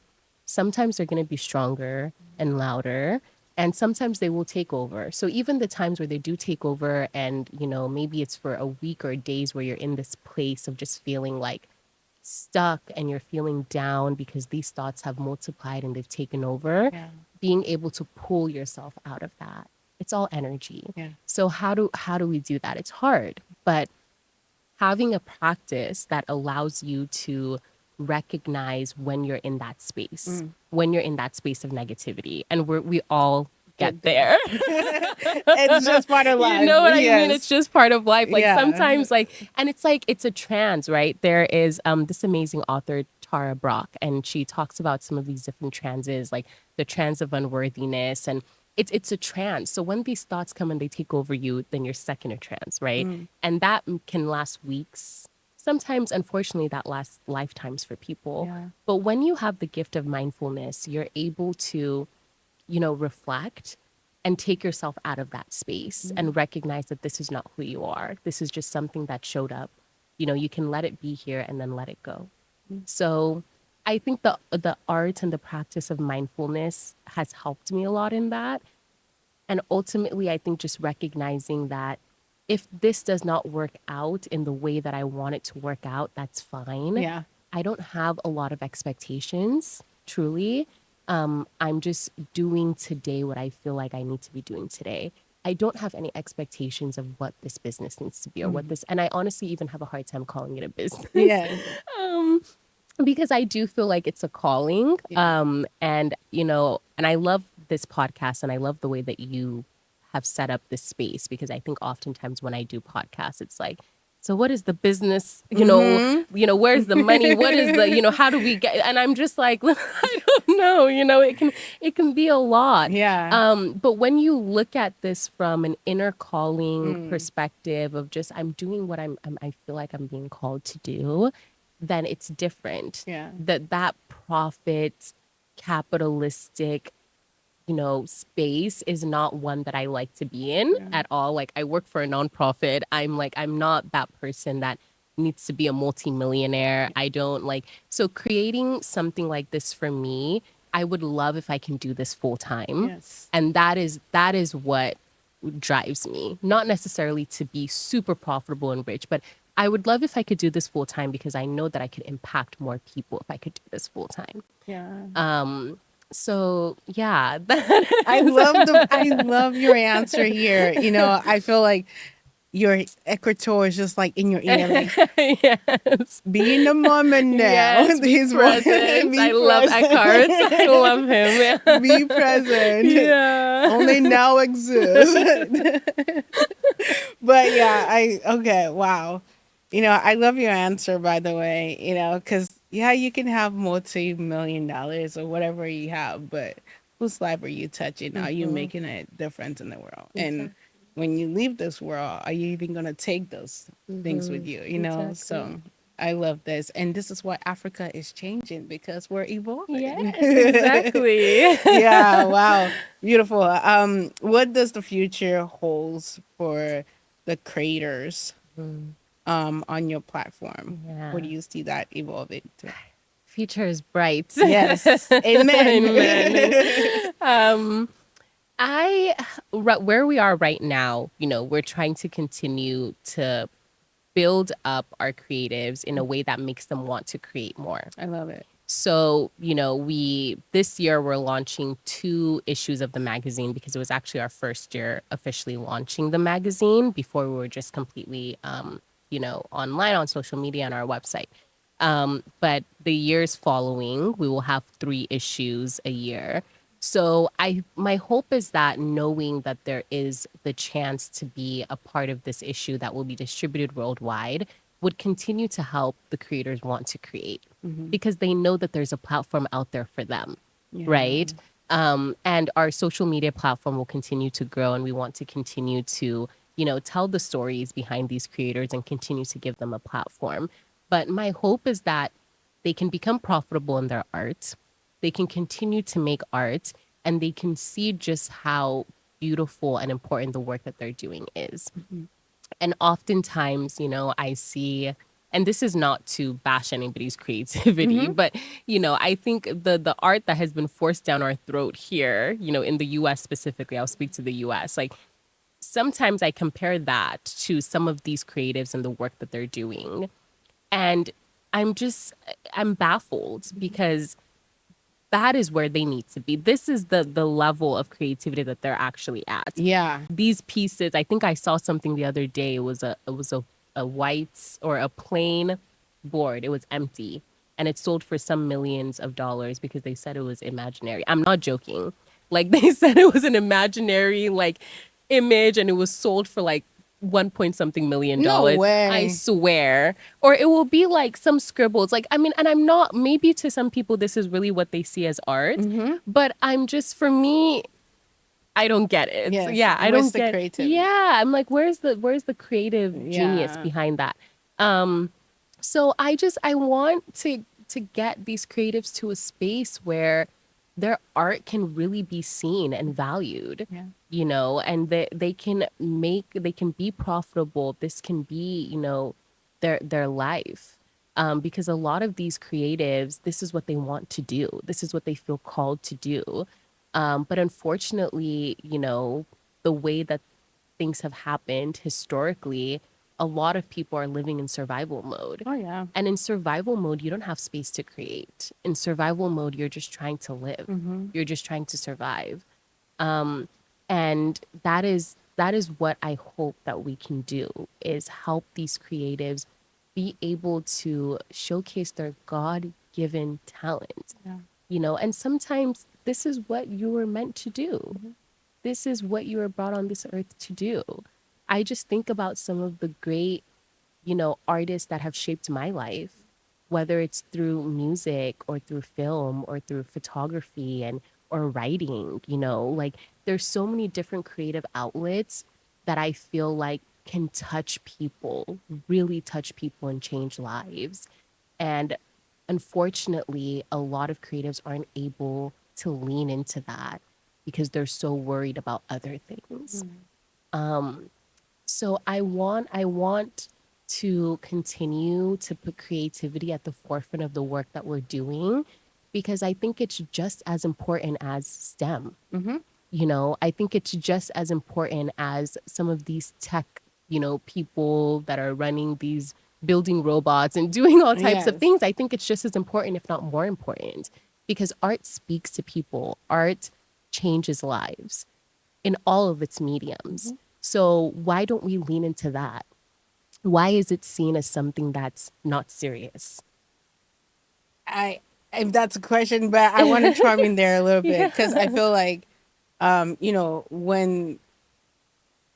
Sometimes they're going to be stronger and louder, and sometimes they will take over. So even the times where they do take over and, you know, maybe it's for a week or days where you're in this place of just feeling like stuck and you're feeling down because these thoughts have multiplied and they've taken over, Yeah. being able to pull yourself out of that. It's all energy. Yeah. So how do we do that? It's hard, but having a practice that allows you to recognize when you're in that space, when you're in that space of negativity, and we all get there. It's just part of life. You know what I Yes. mean? It's just part of life. Like Yeah. sometimes, and it's like it's a trance, right? There is this amazing author Tara Brach, and she talks about some of these different trances, like the trance of unworthiness, and it's a trance. So when these thoughts come and they take over you, then you're stuck in a trance, right? And that can last weeks. Sometimes, unfortunately, that lasts lifetimes for people. Yeah. But when you have the gift of mindfulness, you're able to, you know, reflect and take yourself out of that space and recognize that this is not who you are. This is just something that showed up. You know, you can let it be here and then let it go. So I think the art and the practice of mindfulness has helped me a lot in that. And ultimately, I think just recognizing that if this does not work out in the way that I want it to work out, that's fine. Yeah. I don't have a lot of expectations, truly. I'm just doing today what I feel like I need to be doing today. I don't have any expectations of what this business needs to be or what this, and I honestly even have a hard time calling it a business. Yeah. Because I do feel like it's a calling. Yeah. And, you know, and I love this podcast and I love the way that you have set up this space, because I think oftentimes when I do podcasts, it's like, so what is the business? You know, where's the money? What is the, you know, how do we get? And I'm just like, I don't know, you know, it can be a lot. Yeah. But when you look at this from an inner calling perspective of just, I'm doing what I feel like I'm being called to do, then it's different. Yeah. That profit capitalistic, you know, space is not one that I like to be in at all. Like, I work for a nonprofit. I'm not that person that needs to be a multimillionaire. I don't like, so creating something like this for me, I would love if I can do this full time. Yes. And that is what drives me. Not necessarily to be super profitable and rich, but I would love if I could do this full time, because I know that I could impact more people if I could do this full time. Yeah. So yeah, I love your answer here. You know, I feel like your equator is just like in your ear, like yes. be in the moment now. Yes, be present. I love Eckhart. I love him. Yeah. Be present. Yeah. Only now exists. But yeah, okay, wow. You know, I love your answer, by the way, you know, because yeah, you can have multi-million-dollars or whatever you have, but whose life are you touching? Are you making a difference in the world? And when you leave this world, are you even going to take those things with you? You know, so I love this. And this is why Africa is changing, because we're evolving. Yes, exactly. Yeah, wow. Beautiful. What does the future holds for the creators on your platform? Yeah. Where do you see that evolving to? Future is bright. Yes. Amen. Amen. Where we are right now, you know, we're trying to continue to build up our creatives in a way that makes them want to create more. I love it. So, you know, this year we're launching 2 issues of the magazine, because it was actually our first year officially launching the magazine. Before we were just completely, you know, online on social media and our website. But the years following, we will have 3 issues a year. So my hope is that, knowing that there is the chance to be a part of this issue that will be distributed worldwide, would continue to help the creators want to create. because they know that there's a platform out there for them, right? And our social media platform will continue to grow, and we want to continue to, tell the stories behind these creators and continue to give them a platform. But my hope is that they can become profitable in their art, they can continue to make art, and they can see just how beautiful and important the work that they're doing is. And oftentimes, I see, and this is not to bash anybody's creativity, but, I think the art that has been forced down our throat here, in the US specifically, I'll speak to the US, like sometimes I compare that to some of these creatives and the work that they're doing. And I'm baffled because that is where they need to be. This is the level of creativity that they're actually at. Yeah. These pieces, I think I saw something the other day. It was a white or a plain board. It was empty, and it sold for some millions of dollars because they said it was imaginary. I'm not joking. Like they said it was an imaginary like image, and it was sold for like 1 point something million dollars. No way. I swear. Or it will be like some scribbles. Like, I mean, and I'm not, maybe to some people, this is really what they see as art. But I'm just, for me, I don't get it. Yes. Yeah, I Where's don't the get creativity? Yeah, I'm like, where's the creative genius behind that? So I want to get these creatives to a space where their art can really be seen and valued, and they can be profitable. This can be, their life. Because a lot of these creatives, this is what they want to do. This is what they feel called to do. But unfortunately, the way that things have happened historically, a lot of people are living in survival mode. Oh, yeah. And in survival mode, you don't have space to create. In survival mode, you're just trying to live. You're just trying to survive. And that is what I hope that we can do, is help these creatives be able to showcase their God-given talent. And sometimes this is what you were meant to do. This is what you were brought on this earth to do. I just think about some of the great, artists that have shaped my life, whether it's through music or through film or through photography or writing, like there's so many different creative outlets that I feel like can touch people, really touch people and change lives. And unfortunately, a lot of creatives aren't able to lean into that because they're so worried about other things. So I want to continue to put creativity at the forefront of the work that we're doing, because I think it's just as important as STEM. I think it's just as important as some of these tech, people that are running these building robots and doing all types of things. I think it's just as important, if not more important, because art speaks to people. Art changes lives in all of its mediums. So why don't we lean into that? Why is it seen as something that's not serious? If that's a question, but I want to charm in there a little bit, because I feel like,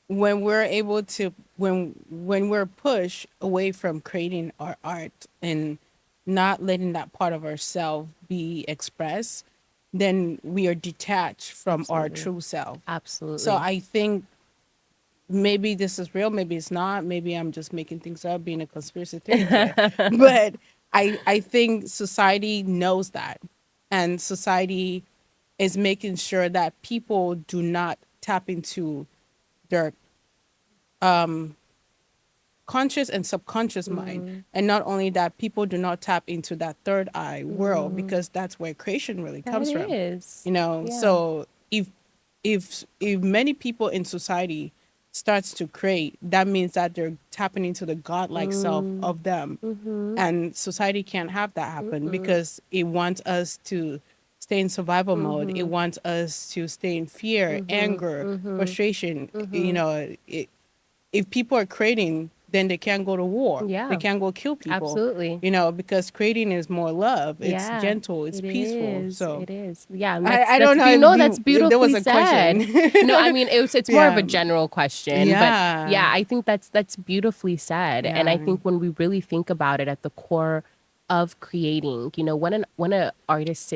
when we're able to, when we're pushed away from creating our art and not letting that part of ourselves be expressed, then we are detached from our true self. Absolutely. So I think maybe this is real, maybe it's not, maybe I'm just making things up, being a conspiracy theorist. But I think society knows that, and society is making sure that people do not tap into their conscious and subconscious mind. And not only that, people do not tap into that third eye world, because that's where creation really comes from. So if many people in society starts to create, that means that they're tapping into the godlike self of them. And society can't have that happen, because it wants us to stay in survival mode. It wants us to stay in fear, anger, frustration. If people are creating, then they can't go to war. They can't go kill people. Absolutely. Because creating is more love. It's gentle. It's peaceful. So it is. Yeah. I don't know. That's beautifully there was a said. question. No, I mean, it's more of a general question. Yeah. But yeah, I think that's beautifully said. And I think when we really think about it, at the core of creating. You know, when a artist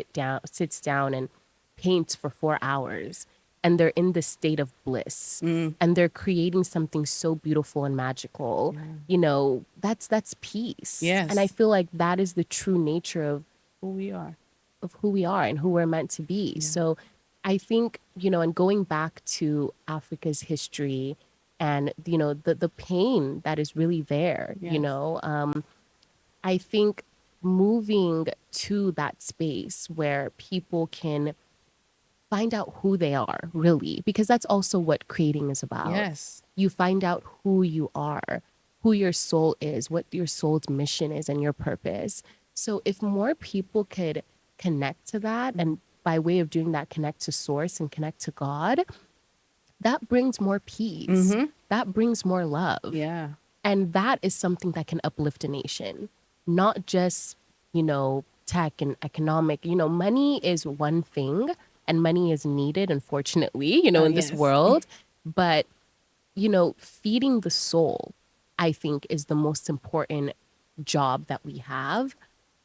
sits down and paints for 4 hours, and they're in this state of bliss, and they're creating something so beautiful and magical. You know, that's peace. And I Yes. feel like that is the true nature Who we are. of who we are and who we're meant to be. So I think, you know, and going back to Africa's history and, you know, the pain that is really there, you Yes. know, I think moving to that space where people can find out who they are, really, because that's also what creating is about. Yes. You find out who you are, who your soul is, what your soul's mission is, and your purpose. So if more people could connect to that, and by way of doing that, connect to source and connect to God, that brings more peace. That brings more love. Yeah. And that is something that can uplift a nation, not just, you know, tech and economic. You know, money is one thing and money is needed, unfortunately, you know, in this Yes. world. But, you know, feeding the soul, I think, is the most important job that we have.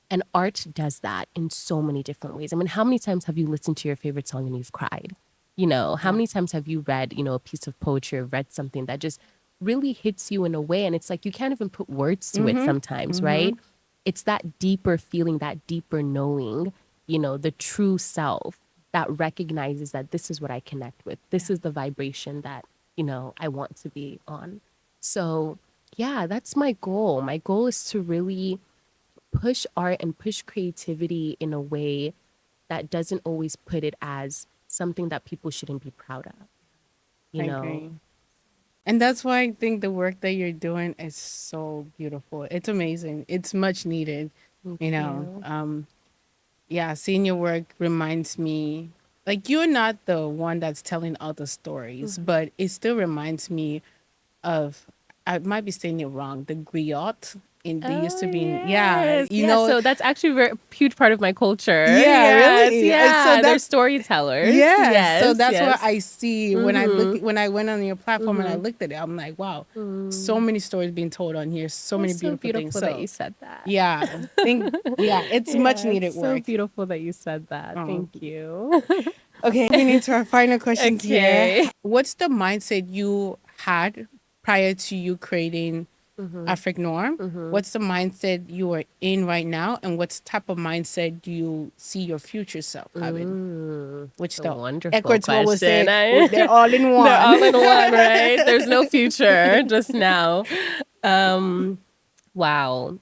And art does that in so many different ways. I mean, how many times have you listened to your favorite song and you've cried? You know, how many times have you read, you know, a piece of poetry or read something that just really hits you in a way? And it's like you can't even put words to it sometimes, right? It's that deeper feeling, that deeper knowing, you know, the true self that recognizes that this is what I connect with. This is the vibration that, you know, I want to be on. So, yeah, that's my goal. My goal is to really push art and push creativity in a way that doesn't always put it as something that people shouldn't be proud of, you I know? agree. And that's why I think the work that you're doing is so beautiful. It's amazing. It's much needed. Thank You know, you. yeah, seeing your work reminds me, like, you're not the one that's telling all the stories, but it still reminds me of, I might be saying it wrong, the griot. In they used Oh, to be in, yeah, yes. Yeah. So that's actually a very huge part of my culture. yeah, Yes. really. So Yeah. They're that's storytellers. yes. So Yes. that's what Yes. I see when I went on your platform and I looked at it. I'm like, wow, so many stories being told on here, so many It's so beautiful things. beautiful that So you said that. yeah, it's much Yeah. It's needed so work. beautiful that you said that. Oh. Thank you. Okay, moving into our final questions here. Okay. What's the mindset you had prior to you creating Afrique Noire? What's the mindset you are in right now, and what type of mindset do you see your future self having? Which It's a the wonderful Eckhart Tolle would question. say, they're all in They're one. all in one, right? There's no future, just now. Wow.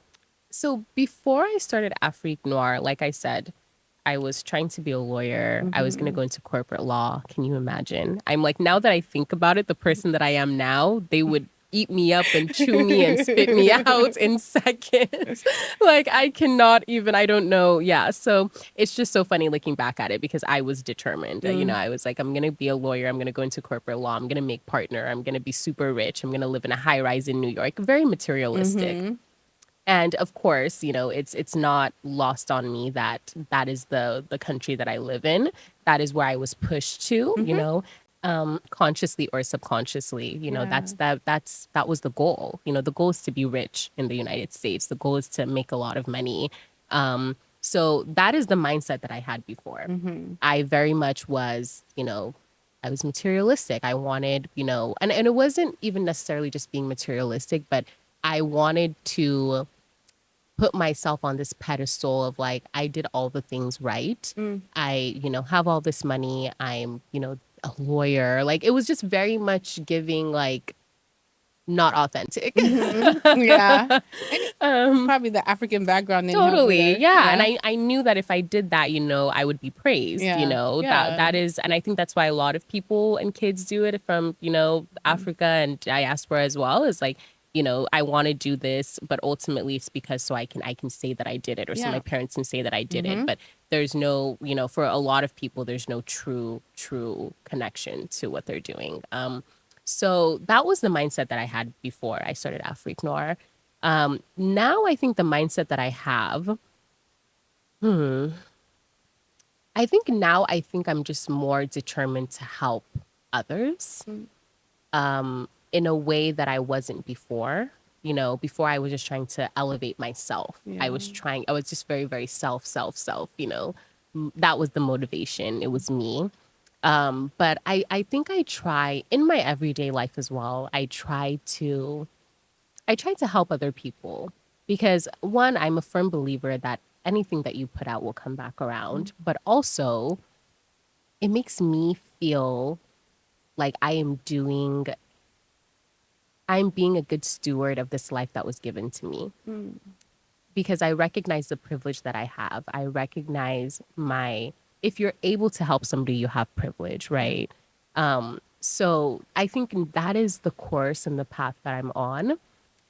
So before I started Afrique Noire, like I said, I was trying to be a lawyer. I was going to go into corporate law. Can you imagine? I'm like, now that I think about it, the person that I am now, they would eat me up and chew me and spit me out in seconds. Like, I cannot even, I don't know. Yeah. So it's just so funny looking back at it because I was determined. You know, I was like, I'm going to be a lawyer. I'm going to go into corporate law. I'm going to make partner. I'm going to be super rich. I'm going to live in a high rise in New York. Very materialistic. And of course, you know, it's not lost on me that that is the country that I live in. That is where I was pushed to, you know, consciously or subconsciously. You know, Yeah. that was the goal. You know, the goal is to be rich in the United States. The goal is to make a lot of money. So that is the mindset that I had before. I very much was, you know, I was materialistic. I wanted, you know, and it wasn't even necessarily just being materialistic, but I wanted to put myself on this pedestal of like, I did all the things right. I, you know, have all this money. I'm, you know, a lawyer. Like, it was just very much giving like not authentic. Yeah. And probably the African background didn't help Totally. either. Yeah. And Yeah. I knew that if I did that, you know, I would be praised, you Yeah. know, Yeah. that is, and I think that's why a lot of people and kids do it from, you know, Africa and diaspora as well, is like, you know, I want to do this, but ultimately it's because so I can say that I did it, or so Yeah. my parents can say that I did it. But there's no, you know, for a lot of people, there's no true connection to what they're doing. So that was the mindset that I had before I started Afrique Noire. Now I think the mindset that I have, I think now I think I'm just more determined to help others in a way that I wasn't before. Before I was just trying to elevate myself. Yeah. I was just very, very self. That was the motivation. It was me. But I think I try in my everyday life as well. I try to help other people because one, I'm a firm believer that anything that you put out will come back around, but also it makes me feel like I'm being a good steward of this life that was given to me because I recognize the privilege that I have. I recognize if you're able to help somebody, you have privilege, right? So I think that is the course and the path that I'm on.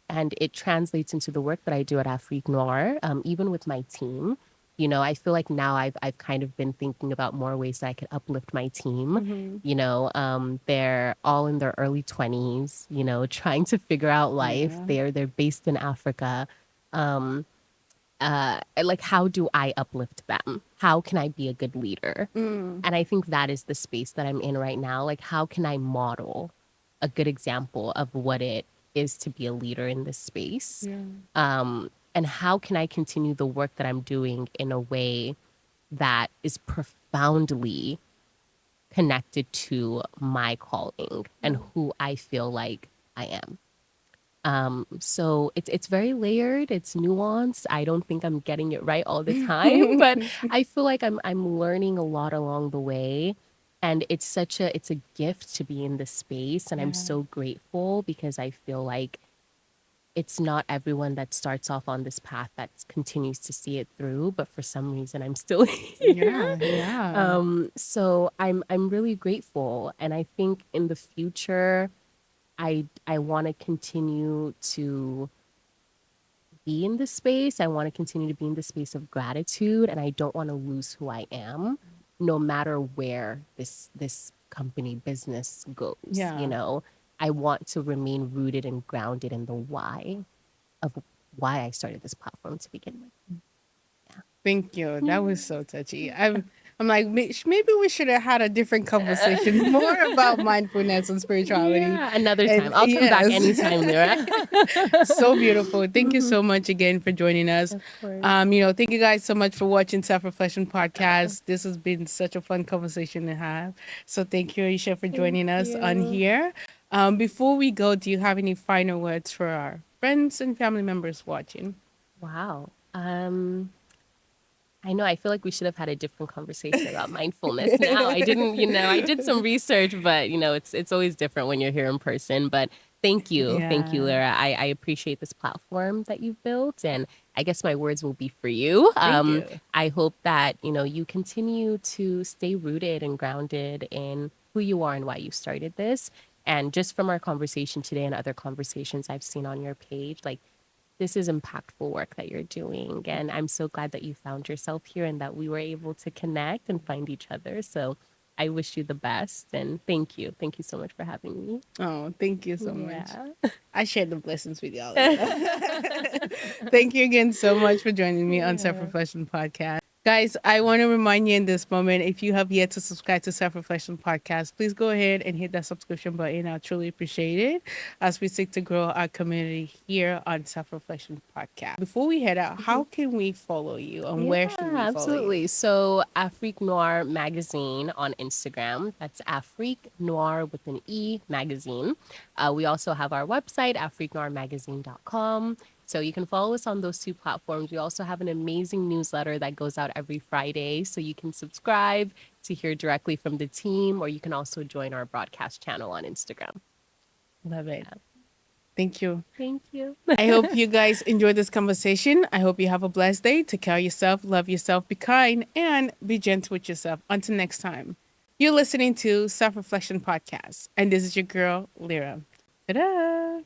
And it translates into the work that I do at Afrique Noire, even with my team. I feel like now I've kind of been thinking about more ways that I could uplift my team. They're all in their early 20s, trying to figure out life. They're based in Africa. Like, how do I uplift them? How can I be a good leader? And I think that is the space that I'm in right now. Like, how can I model a good example of what it is to be a leader in this space? And how can I continue the work that I'm doing in a way that is profoundly connected to my calling and who I feel like I am? So it's very layered, it's nuanced. I don't think I'm getting it right all the time, but I feel like I'm learning a lot along the way. And it's a gift to be in this space. And I'm so grateful because I feel like it's not everyone that starts off on this path that continues to see it through, but for some reason I'm still here. So I'm really grateful. And I think in the future, I want to continue to be in this space. I want to continue to be in the space of gratitude, and I don't want to lose who I am, no matter where this company business goes. I want to remain rooted and grounded in the why of why I started this platform to begin with. Thank you. That was so touchy. I'm like, maybe we should have had a different conversation more about mindfulness and spirituality. Yeah, another time. I'll come back anytime, Lira. So beautiful. Thank you so much again for joining us. Of course. Thank you guys so much for watching Self-Reflection Podcast. This has been such a fun conversation to have. So thank you, Isha, for joining us on here. Before we go, do you have any final words for our friends and family members watching? Wow. I know. I feel like we should have had a different conversation about mindfulness now. I didn't, I did some research, but it's always different when you're here in person. But thank you. Thank you, Lira. I appreciate this platform that you've built. And I guess my words will be for you. You. I hope that, you continue to stay rooted and grounded in who you are and why you started this. And just from our conversation today and other conversations I've seen on your page, like, this is impactful work that you're doing. And I'm so glad that you found yourself here and that we were able to connect and find each other. So I wish you the best. And thank you. Thank you so much for having me. Oh, thank you so much. I share the blessings with y'all. Thank you again so much for joining me on Self-Reflection Podcast. Guys, I want to remind you in this moment, if you have yet to subscribe to Self-Reflection Podcast, please go ahead and hit that subscription button. I'll truly appreciate it as we seek to grow our community here on Self-Reflection Podcast. Before we head out, how can we follow you and where should we follow absolutely. you? So Afrique Noire Magazine on Instagram. That's Afrique Noire with an E magazine. We also have our website, afriquenoiremagazine.com. So you can follow us on those two platforms. We also have an amazing newsletter that goes out every Friday. So you can subscribe to hear directly from the team, or you can also join our broadcast channel on Instagram. Love it. Thank you. Thank you. I hope you guys enjoyed this conversation. I hope you have a blessed day. Take care of yourself, love yourself, be kind, and be gentle with yourself. Until next time, you're listening to Self-Reflection Podcast. And this is your girl, Lira. Ta-da!